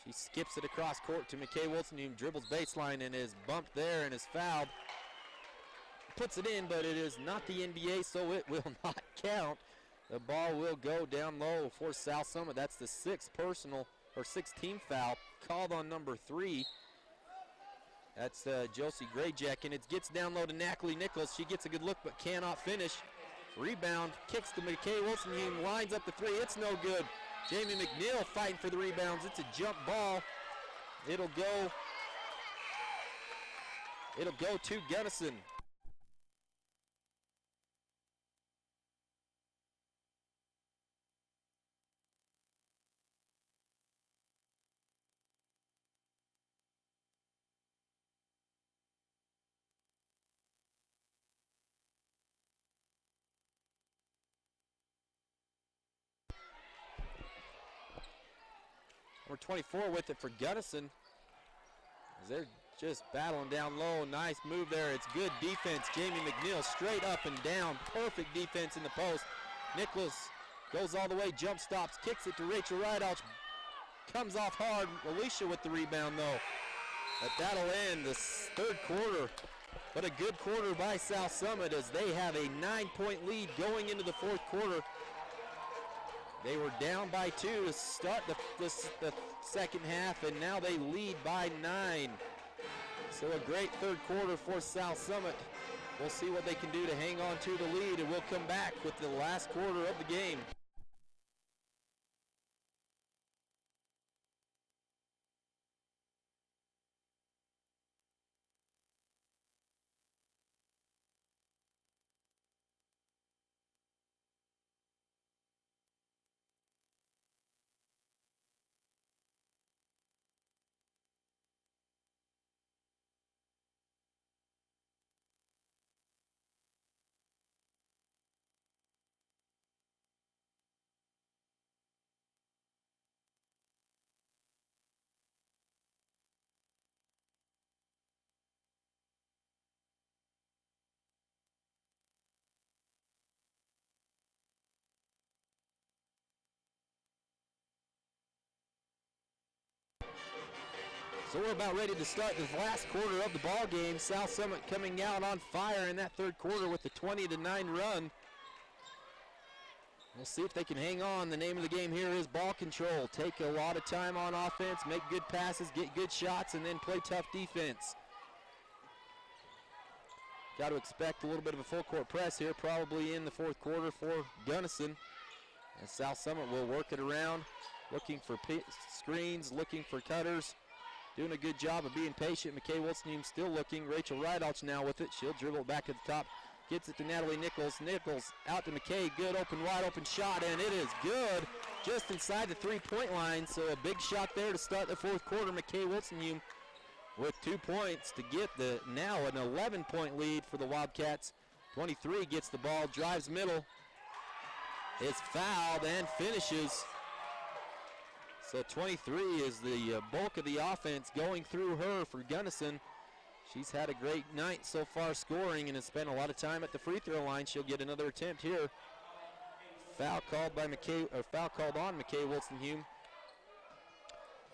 She skips it across court to McKay Wilson, who dribbles baseline and is bumped there and is fouled. Puts it in, but it is not the NBA, so it will not count. The ball will go down low for South Summit. That's the 16th foul called on number 3. That's Josie Grayjack, and it gets down low to Nackley Nichols. She gets a good look but cannot finish. Rebound, kicks to McKay Wilson. He lines up the 3. It's no good. Jamie McNeil fighting for the rebounds. It's a jump ball. It'll go to Gunnison. Number 24 with it for Gunnison, as they're just battling down low. Nice move there. It's good defense. Jamie McNeil straight up and down. Perfect defense in the post. Nicholas goes all the way, jump stops, kicks it to Rachel Rydalch. Comes off hard. Alicia with the rebound though. But that'll end the third quarter. But a good quarter by South Summit as they have a 9-point lead going into the fourth quarter. They were down by 2 to start the second half, and now they lead by 9. So a great third quarter for South Summit. We'll see what they can do to hang on to the lead, and we'll come back with the last quarter of the game. So we're about ready to start the last quarter of the ball game. South Summit coming out on fire in that third quarter with a 20-9 run. We'll see if they can hang on. The name of the game here is ball control. Take a lot of time on offense, make good passes, get good shots, and then play tough defense. Got to expect a little bit of a full court press here, probably in the fourth quarter for Gunnison. And South Summit will work it around, looking for screens, looking for cutters. Doing a good job of being patient. McKay Wilson still looking. Rachel Rydalch now with it. She'll dribble it back to the top. Gets it to Natalie Nichols. Nichols out to McKay. Good open, wide open shot, and it is good. Just inside the three-point line. So a big shot there to start the fourth quarter. McKay Wilson with 2 points to get the now an 11-point lead for the Wildcats. 23 gets the ball, drives middle. Is fouled and finishes. So 23 is the bulk of the offense going through her for Gunnison. She's had a great night so far scoring and has spent a lot of time at the free throw line. She'll get another attempt here. Foul called by McKay, or foul called on McKay Wilson-Hume.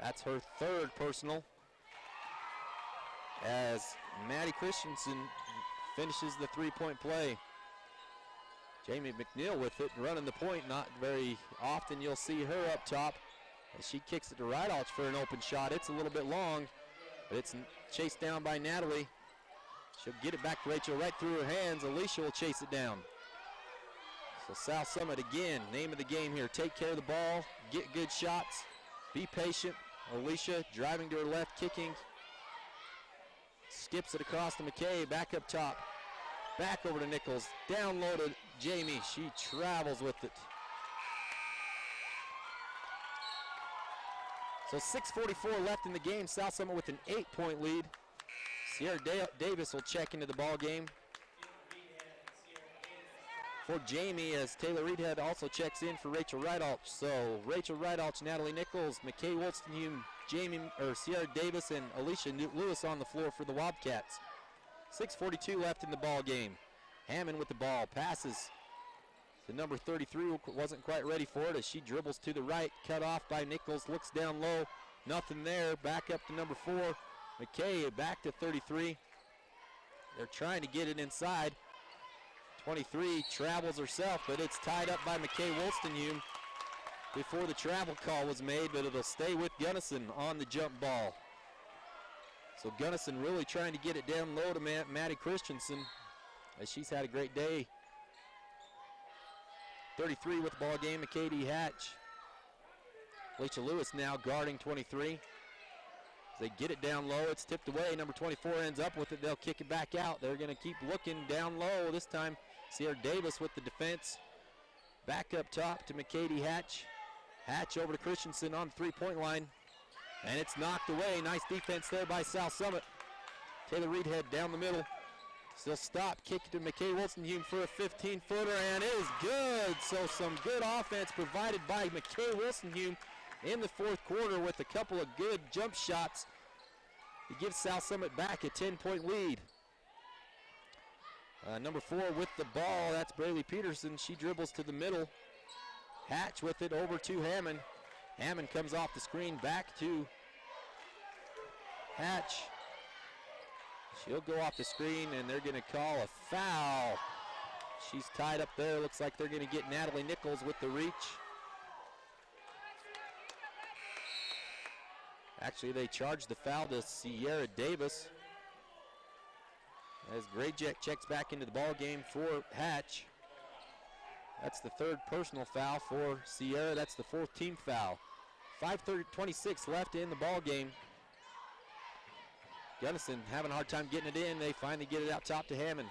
That's her third personal. As Maddie Christensen finishes the three-point play. Jamie McNeil with it, running the point. Not very often you'll see her up top. As she kicks it to Rydalch for an open shot. It's a little bit long, but it's chased down by Natalie. She'll get it back to Rachel right through her hands. Alicia will chase it down. So South Summit again, name of the game here. Take care of the ball, get good shots, be patient. Alicia driving to her left, kicking. Skips it across to McKay, back up top. Back over to Nichols, down low to Jamie. She travels with it. So 6:44 left in the game. South Summit with an 8-point lead. Sierra Davis will check into the ball game for Jamie as Taylor Reedhead also checks in for Rachel Rydalch. So Rachel Rydalch, Natalie Nichols, McKay Wilson-Hume, Sierra Davis, and Alicia Lewis on the floor for the Wildcats. 6:42 left in the ball game. Hammond with the ball, passes. The number 33 wasn't quite ready for it as she dribbles to the right, cut off by Nichols, looks down low, nothing there, back up to number 4. McKay back to 33. They're trying to get it inside. 23 travels herself, but it's tied up by McKay Wilson-Hume before the travel call was made, but it'll stay with Gunnison on the jump ball. So Gunnison really trying to get it down low to Maddie Christensen as she's had a great day. 33 with the ball game, McKay Hatch. Alicia Lewis now guarding 23. As they get it down low, it's tipped away. Number 24 ends up with it. They'll kick it back out. They're going to keep looking down low. This time, Sierra Davis with the defense. Back up top to McKay Hatch. Hatch over to Christensen on the three-point line. And it's knocked away. Nice defense there by South Summit. Taylor Reedhead down the middle. Still stopped, kick it to McKay Wilson-Hume for a 15-footer, and it is good. So some good offense provided by McKay Wilson-Hume in the fourth quarter with a couple of good jump shots. He gives South Summit back a 10-point lead. Number 4 with the ball, that's Braylee Peterson. She dribbles to the middle. Hatch with it over to Hammond. Hammond comes off the screen back to Hatch. She'll go off the screen, and they're going to call a foul. She's tied up there. Looks like they're going to get Natalie Nichols with the reach. Actually, they charged the foul to Sierra Davis. As Grayjack checks back into the ball game for Hatch. That's the third personal foul for Sierra. That's the fourth team foul. 5:26 left in the ball game. Gunnison having a hard time getting it in. They finally get it out top to Hammond.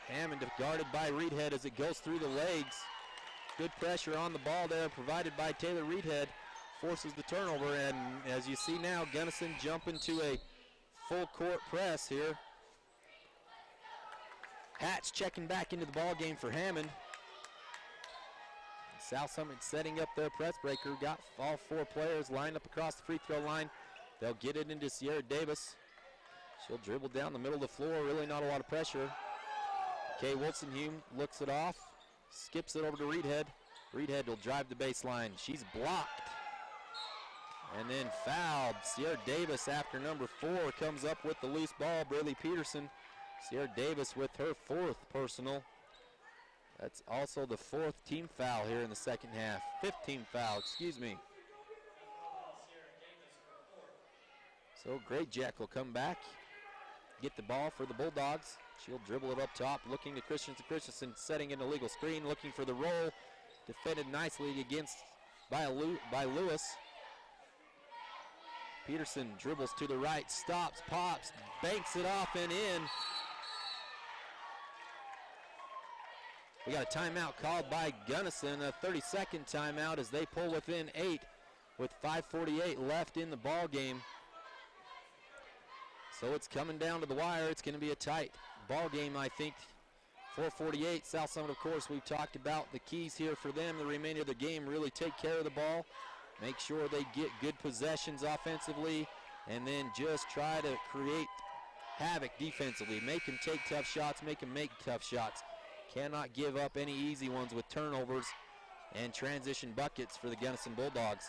Hammond guarded by Reedhead as it goes through the legs. Good pressure on the ball there provided by Taylor Reedhead. Forces the turnover, and as you see now, Gunnison jumping to a full court press here. Hatch checking back into the ball game for Hammond. South Summit setting up their press breaker. Got all four players lined up across the free throw line. They'll get it into Sierra Davis. She'll dribble down the middle of the floor. Really not a lot of pressure. Kay Wilson-Hume looks it off. Skips it over to Reedhead. Reedhead will drive the baseline. She's blocked. And then fouled. Sierra Davis after number 4 comes up with the loose ball. Braylee Peterson. Sierra Davis with her fourth personal. That's also the fourth team foul here in the second half. Fifth team foul, excuse me. So Grayjack will come back, get the ball for the Bulldogs. She'll dribble it up top, looking to Christensen. Christensen setting an illegal screen, looking for the roll. Defended nicely against by Lewis. Peterson dribbles to the right, stops, pops, banks it off and in. We got a timeout called by Gunnison, a 30-second timeout as they pull within 8 with 5:48 left in the ball game. So it's coming down to the wire. It's going to be a tight ball game, I think. 4:48. South Summit, of course, we've talked about the keys here for them. The remainder of the game, really take care of the ball. Make sure they get good possessions offensively, and then just try to create havoc defensively. Make them take tough shots, make them make tough shots. Cannot give up any easy ones with turnovers and transition buckets for the Gunnison Bulldogs.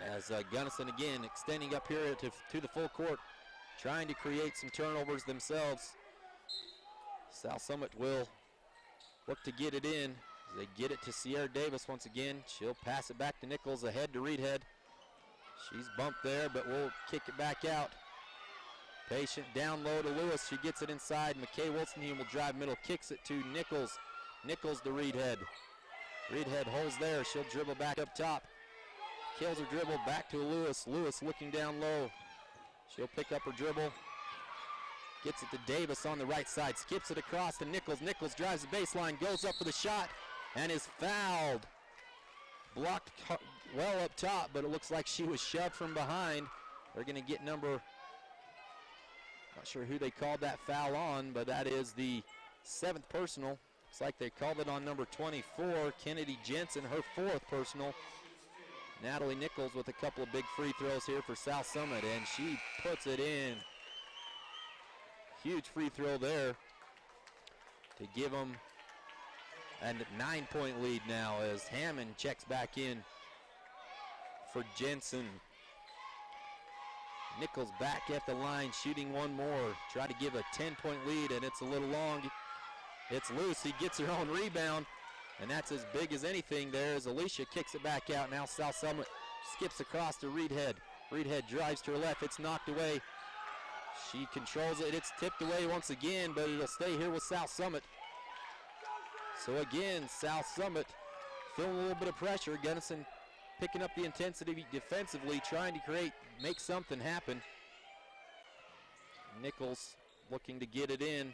As Gunnison again extending up here to the full court, trying to create some turnovers themselves. South Summit will look to get it in. They get it to Sierra Davis once again. She'll pass it back to Nichols, ahead to Reedhead. She's bumped there, but we'll kick it back out. Patient down low to Lewis. She gets it inside. McKay Wilson-Hume will drive middle, kicks it to Nichols. Nichols to Reedhead. Reedhead holds there. She'll dribble back up top. Kills her dribble, back to Lewis. Lewis looking down low. She'll pick up her dribble. Gets it to Davis on the right side. Skips it across to Nichols. Nichols drives the baseline, goes up for the shot, and is fouled. Blocked well up top, but it looks like she was shoved from behind. They're going to get number, not sure who they called that foul on, but that is the 7th personal. Looks like they called it on number 24, Kennedy Jensen, her 4th personal. Natalie Nichols with a couple of big free throws here for South Summit, and she puts it in. Huge free throw there to give them a 9-point lead now as Hammond checks back in for Jensen. Nichols back at the line, shooting one more. Try to give a 10-point lead, and it's a little long. It's loose. He gets her own rebound, and that's as big as anything there as Alicia kicks it back out. Now South Summit skips across to Reedhead. Reedhead drives to her left. It's knocked away. She controls it. It's tipped away once again, but it'll stay here with South Summit. So again, South Summit feeling a little bit of pressure. Gunnison picking up the intensity defensively, trying to make something happen. Nichols looking to get it in.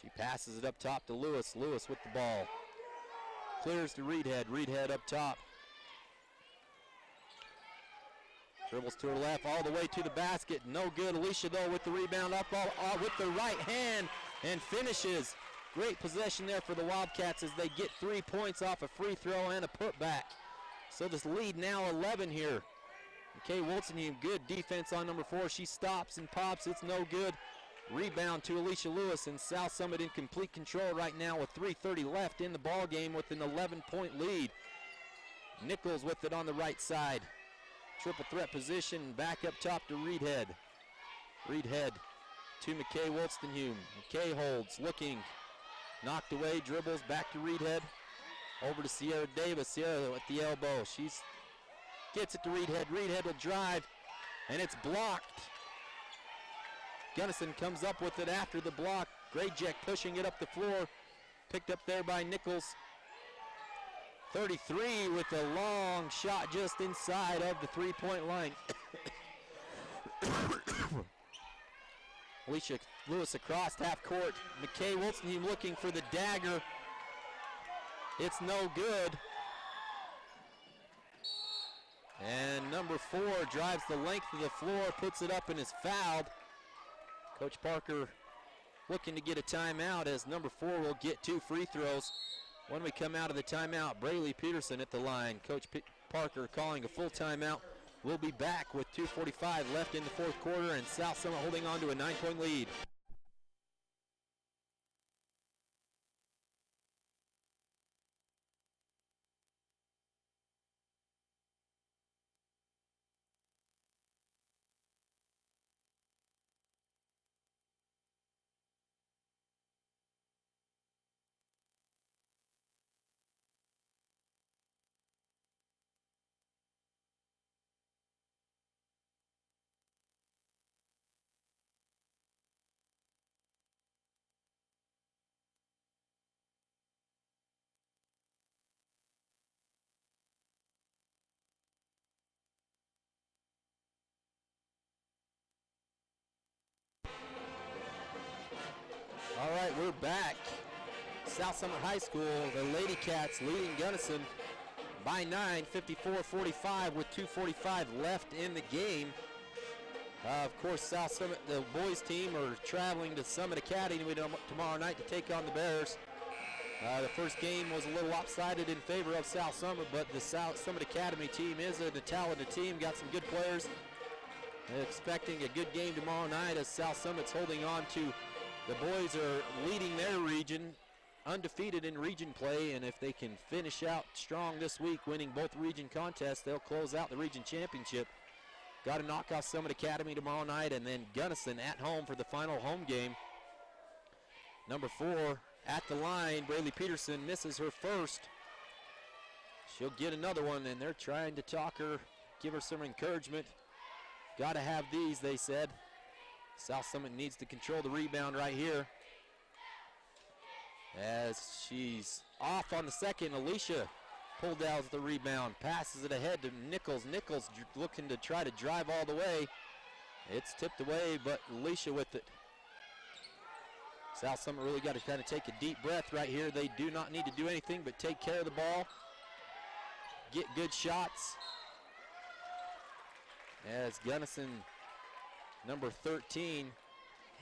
She passes it up top to Lewis. Lewis with the ball. Clears to Reedhead. Reedhead up top. Dribbles to her left all the way to the basket. No good. Alicia, though, with the rebound up with the right hand and finishes. Great possession there for the Wildcats as they get 3 points off a free throw and a putback. So this lead now 11 here. McKay Wilson, good defense on number 4. She stops and pops. It's no good. Rebound to Alicia Lewis, and South Summit in complete control right now with 3:30 left in the ball game with an 11-point lead. Nichols with it on the right side. triple threat position. Back up top to Reedhead. Reedhead to McKay Wolstenhume. McKay holds, looking, knocked away, dribbles, back to Reedhead. Over to Sierra Davis. Sierra at the elbow. She gets it to Reedhead. Reedhead will drive, and it's blocked. Gunnison comes up with it after the block. Grayjack pushing it up the floor. Picked up there by Nichols. 33 with a long shot just inside of the three-point line. Alicia Lewis across half court. McKay Wolstenhume looking for the dagger. It's no good. And number 4 drives the length of the floor, puts it up and is fouled. Coach Parker looking to get a timeout as number 4 will get 2 free throws. When we come out of the timeout, Braley Peterson at the line. Coach Parker calling a full timeout. We'll be back with 2:45 left in the fourth quarter and South Summit holding on to a 9-point lead. All right, we're back. South Summit High School, the Lady Cats leading Gunnison by 9, 54-45 with 2:45 left in the game. Of course, South Summit, the boys team, are traveling to Summit Academy tomorrow night to take on the Bears. The first game was a little lopsided in favor of South Summit, but the South Summit Academy team is a talented team, got some good players. They're expecting a good game tomorrow night as South Summit's holding on to. The boys are leading their region, undefeated in region play, and if they can finish out strong this week, winning both region contests, they'll close out the region championship. Got to knock off Summit Academy tomorrow night, and then Gunnison at home for the final home game. Number 4 at the line, Braley Peterson misses her first. She'll get another one, and they're trying to talk her, give her some encouragement. Got to have these, they said. South Summit needs to control the rebound right here. As she's off on the second, Alicia pulled out the rebound, passes it ahead to Nichols. Nichols looking to try to drive all the way. It's tipped away, but Alicia with it. South Summit really got to kind of take a deep breath right here. They do not need to do anything but take care of the ball, get good shots. As Gunnison, number 13,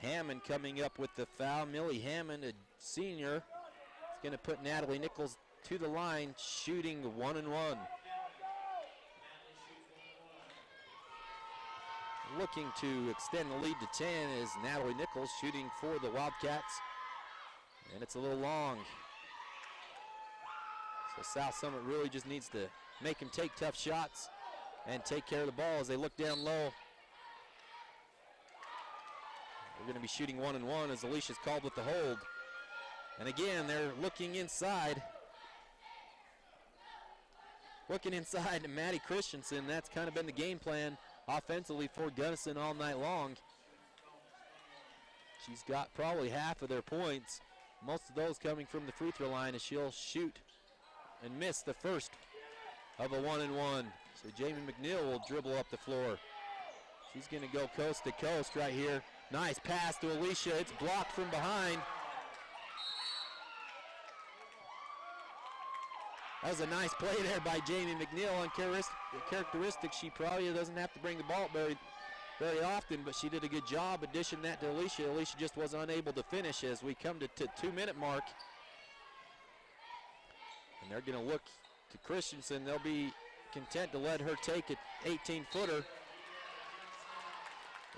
Hammond coming up with the foul. Millie Hammond, a senior, is going to put Natalie Nichols to the line, shooting 1-1. Looking to extend the lead to 10 is Natalie Nichols shooting for the Wildcats. And it's a little long. So South Summit really just needs to make them take tough shots and take care of the ball as they look down low. We're going to be shooting 1-1 as Alicia's called with the hold. And again, they're looking inside. Looking inside to Maddie Christensen. That's kind of been the game plan offensively for Gunnison all night long. She's got probably half of their points. Most of those coming from the free throw line as she'll shoot and miss the first of a 1-1. So Jamie McNeil will dribble up the floor. She's going to go coast to coast right here. Nice pass to Alicia. It's blocked from behind. That was a nice play there by Jamie McNeil. Uncharacteristic, she probably doesn't have to bring the ball very often, but she did a good job of dishing that to Alicia. Alicia just was unable to finish as we come to 2-minute mark. And they're going to look to Christensen. They'll be content to let her take an 18-footer.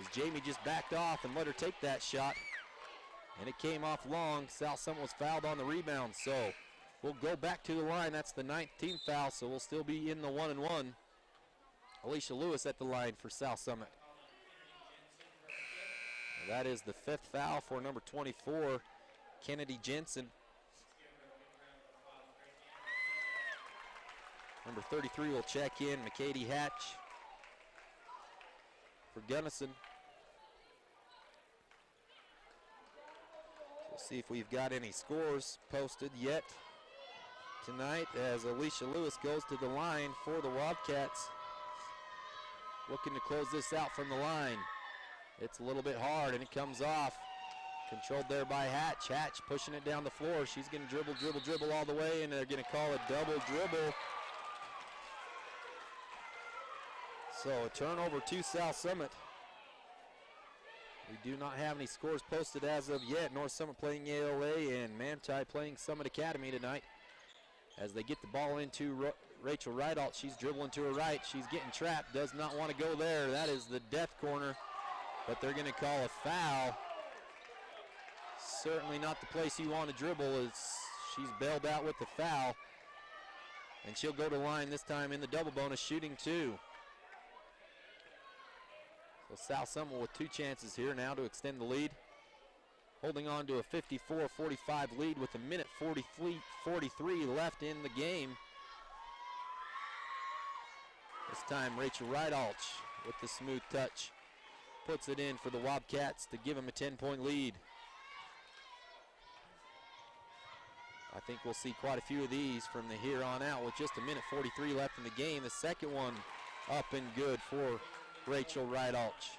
As Jamie just backed off and let her take that shot. And it came off long. South Summit was fouled on the rebound, so we'll go back to the line. That's the 9th team foul, so we'll still be in the 1-1. Alicia Lewis at the line for South Summit. That is the 5th foul for number 24, Kennedy Jensen. Number 33 will check in, McKady Hatch for Gunnison. We'll see if we've got any scores posted yet tonight as Alicia Lewis goes to the line for the Wildcats. Looking to close this out from the line. It's a little bit hard and it comes off. Controlled there by Hatch. Hatch pushing it down the floor. She's going to dribble all the way, and they're going to call a double dribble. So a turnover to South Summit. We do not have any scores posted as of yet. North Summit playing ALA and Manti playing Summit Academy tonight. As they get the ball into Rachel Rideout, she's dribbling to her right. She's getting trapped, does not want to go there. That is the death corner, but they're going to call a foul. Certainly not the place you want to dribble as she's bailed out with the foul. And she'll go to the line this time in the double bonus, shooting 2. So South Summit with 2 chances here now to extend the lead. Holding on to a 54-45 lead with a minute 43 left in the game. This time Rachel Ridealch with the smooth touch puts it in for the Wildcats to give them a 10-point lead. I think we'll see quite a few of these from the here on out with just a minute 43 left in the game. The second one up and good for Rachel Ridealch.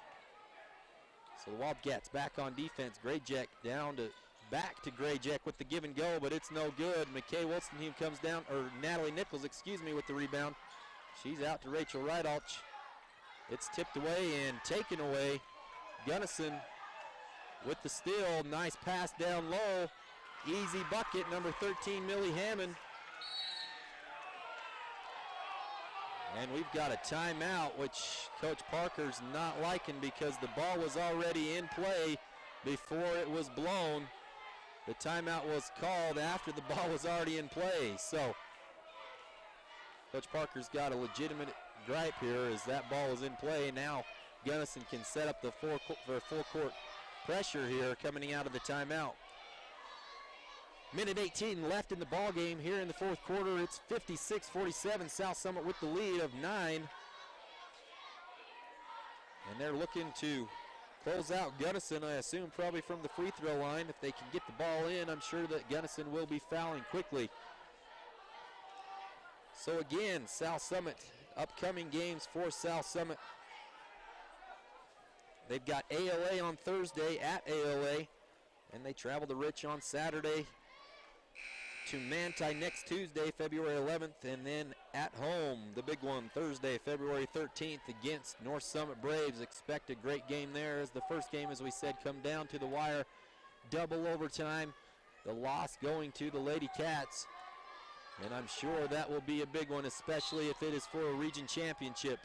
So the Wildcats back on defense. Grayjack back to Grayjack with the give and go, but it's no good. McKay Wilson comes down, or Natalie Nichols, with the rebound. She's out to Rachel Ridealch. It's tipped away and taken away. Gunnison with the steal. Nice pass down low. Easy bucket, number 13, Millie Hammond. And we've got a timeout, which Coach Parker's not liking because the ball was already in play before it was blown. The timeout was called after the ball was already in play. So Coach Parker's got a legitimate gripe here as that ball is in play. Now Gunnison can set up the full court pressure here coming out of the timeout. Minute 18 left in the ball game here in the fourth quarter. It's 56-47. South Summit with the lead of 9. And they're looking to close out Gunnison, I assume probably from the free throw line. If they can get the ball in, I'm sure that Gunnison will be fouling quickly. So again, South Summit, upcoming games for South Summit. They've got ALA on Thursday at ALA, and they travel to Rich on Saturday, to Manti next Tuesday, February 11th, and then at home, the big one, Thursday, February 13th against North Summit Braves. Expect a great game there as the first game, as we said, come down to the wire. Double overtime, the loss going to the Lady Cats. And I'm sure that will be a big one, especially if it is for a region championship.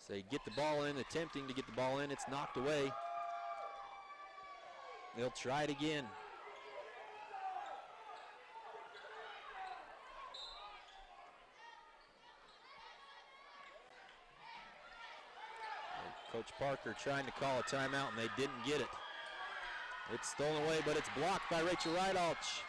So they get the ball in, attempting to get the ball in. It's knocked away. They'll try it again. Coach Parker trying to call a timeout, and they didn't get it. It's stolen away, but it's blocked by Rachel Ridealch.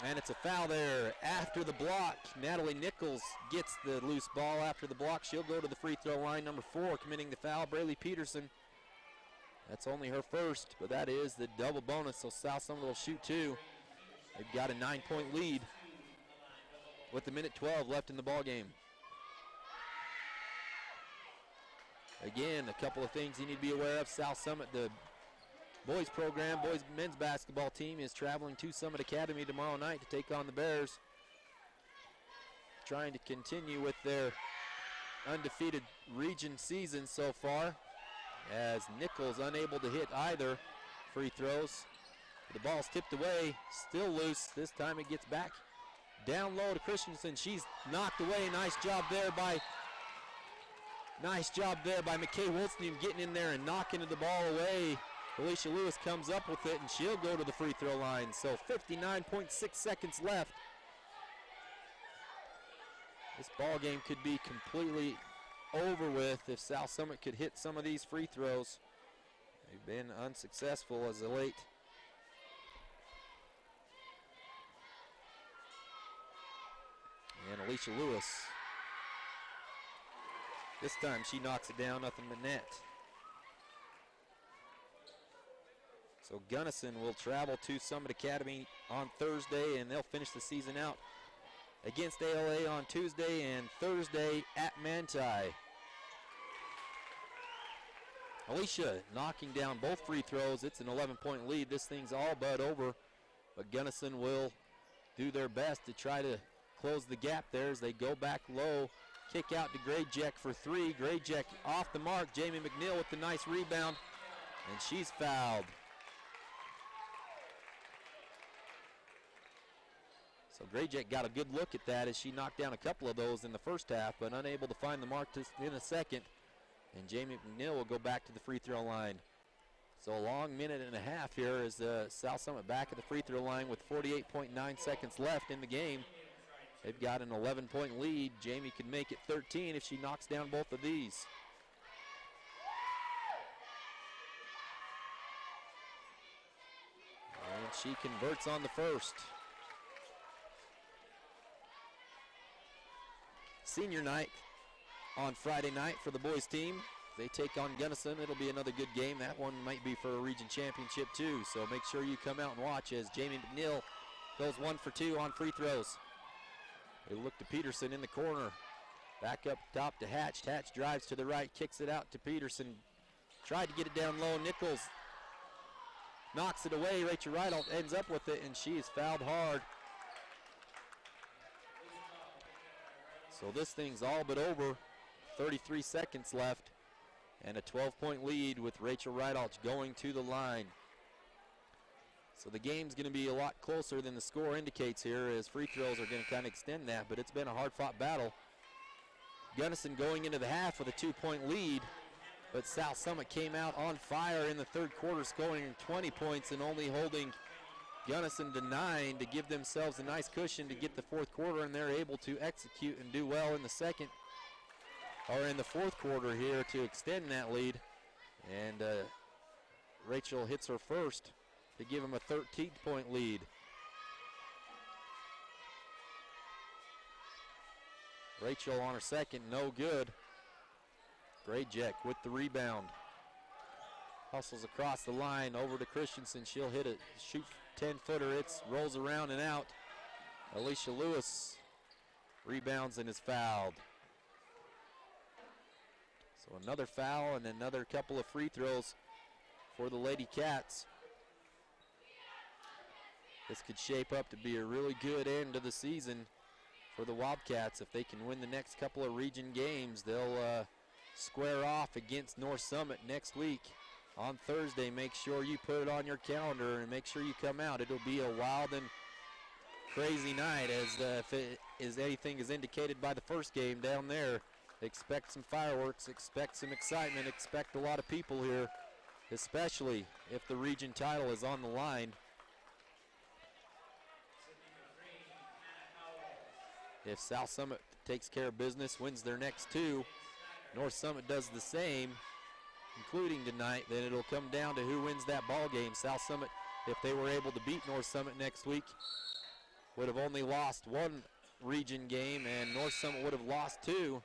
And it's a foul there after the block. Natalie Nichols gets the loose ball after the block. She'll go to the free throw line. Number 4 committing the foul, Braylee Peterson. That's only her first, but that is the double bonus, so South Summit will shoot 2. They've got a 9-point lead with a minute 12 left in the ball game. Again, a couple of things you need to be aware of. South Summit, the boys program, boys men's basketball team is traveling to Summit Academy tomorrow night to take on the Bears. Trying to continue with their undefeated region season so far, as Nichols unable to hit either free throws. The ball's tipped away, still loose. This time it gets back down low to Christensen. She's knocked away. Nice job there by McKay Wilson getting in there and knocking the ball away. Alicia Lewis comes up with it, and she'll go to the free throw line. So 59.6 seconds left This ball game could be completely over with if South Summit could hit some of these free throws. They've been unsuccessful as of late. And Alicia Lewis. This time she knocks it down, nothing but net. So Gunnison will travel to Summit Academy on Thursday, and they'll finish the season out against ALA on Tuesday and Thursday at Manti. Alicia knocking down both free throws. It's an 11-point lead. This thing's all but over, but Gunnison will do their best to try to close the gap there as they go back low. Kick out to Grayjack for three. Grayjack off the mark. Jamie McNeil with the nice rebound, and she's fouled. So Grayjack got a good look at that as she knocked down a couple of those in the first half, but unable to find the mark in the second. And Jamie McNeil will go back to the free throw line. So a long minute and a half here as South Summit back at the free throw line with 48.9 seconds left in the game. They've got an 11-point lead. Jamie could make it 13 if she knocks down both of these. And she converts on the first. Senior night on Friday night for the boys team. They take on Gunnison. It'll be another good game. That one might be for a region championship too, so make sure you come out and watch as Jamie McNeil goes 1 for 2 on free throws. They look to Peterson in the corner. Back up top to Hatch. Hatch drives to the right, kicks it out to Peterson. Tried to get it down low. Nichols knocks it away. Rachel Rideout ends up with it, and she is fouled hard. So this thing's all but over. 33 seconds left and a 12-point lead with Rachel Rideout going to the line. So the game's going to be a lot closer than the score indicates here, as free throws are going to kind of extend that, but it's been a hard-fought battle. Gunnison going into the half with a 2-point lead, but South Summit came out on fire in the third quarter, scoring 20 points and only holding Gunnison to 9 to give themselves a nice cushion to get the fourth quarter, and they're able to execute and do well in the second, or in the fourth quarter here to extend that lead. And Rachel hits her first to give them a 13-point lead. Rachel on her second, no good. Grayjack with the rebound. Hustles across the line over to Christensen. She'll hit it, shoot 10-footer. It rolls around and out. Alicia Lewis rebounds and is fouled. So another foul and another couple of free throws for the Lady Cats. This could shape up to be a really good end to the season for the Wildcats. If they can win the next couple of region games, they'll square off against North Summit next week on Thursday. Make sure you put it on your calendar and make sure you come out. It'll be a wild and crazy night, as if it is anything is indicated by the first game down there. Expect some fireworks, expect some excitement, expect a lot of people here, especially if the region title is on the line. If South Summit takes care of business, wins their next two, North Summit does the same, including tonight, then it'll come down to who wins that ball game. South Summit, if they were able to beat North Summit next week, would have only lost one region game, and North Summit would have lost two.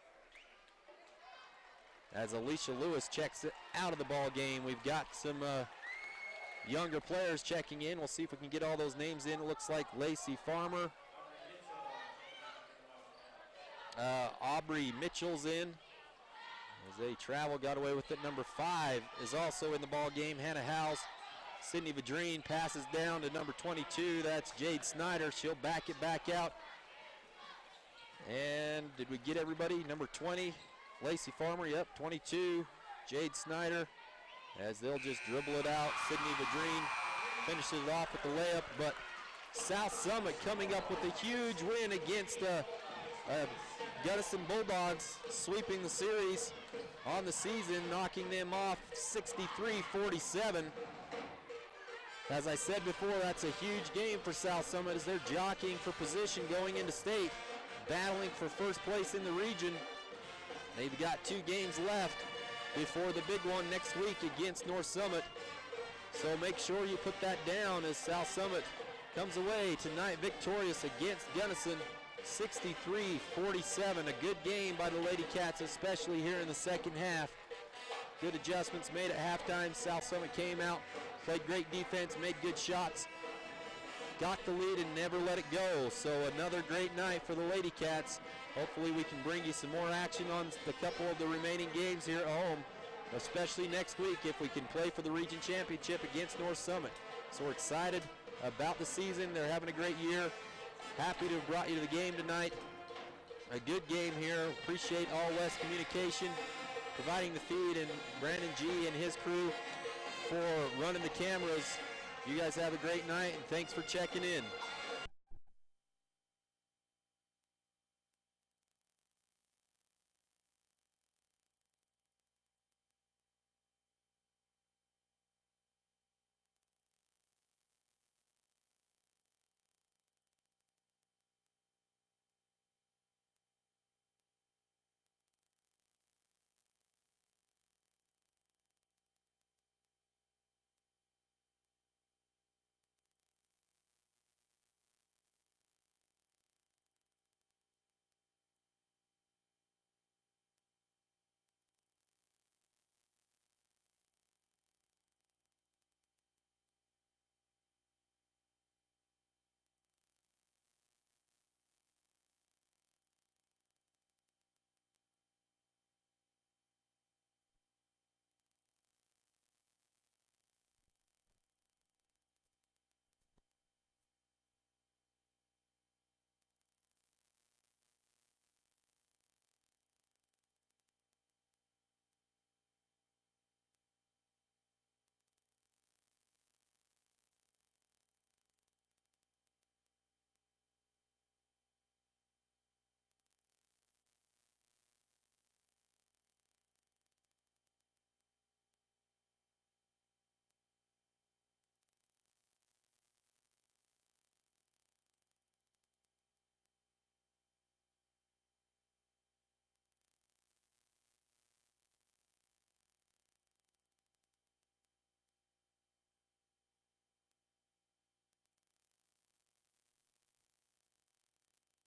As Alicia Lewis checks it out of the ball game, we've got some younger players checking in. We'll see if we can get all those names in. It looks like Lacey Farmer, Aubrey Mitchell's in. As they travel, got away with it. Number 5 is also in the ball game. Hannah Howes. Sydney Vadrine passes down to number 22. That's Jade Snyder. She'll back it back out. And did we get everybody? Number 20, Lacey Farmer. Yep, 22, Jade Snyder. As they'll just dribble it out. Sydney Vadrine finishes it off with the layup. But South Summit coming up with a huge win against Gunnison Bulldogs, sweeping the series on the season, knocking them off 63-47. As I said before, that's a huge game for South Summit as they're jockeying for position going into state. battling for first place in the region. They've got 2 games left before the big one next week against North Summit. So make sure you put that down as South Summit comes away tonight victorious against Gunnison, 63-47. A good game by the Lady Cats, especially here in the second half. Good adjustments made at halftime. South Summit came out, played great defense, made good shots, got the lead and never let it go. So another great night for the Lady Cats. Hopefully we can bring you some more action on the couple of the remaining games here at home, especially next week if we can play for the region championship against North Summit. So we're excited about the season. They're having a great year. Happy to have brought you to the game tonight. A good game here. Appreciate All West Communication providing the feed, and Brandon G and his crew for running the cameras. You guys have a great night, and thanks for checking in.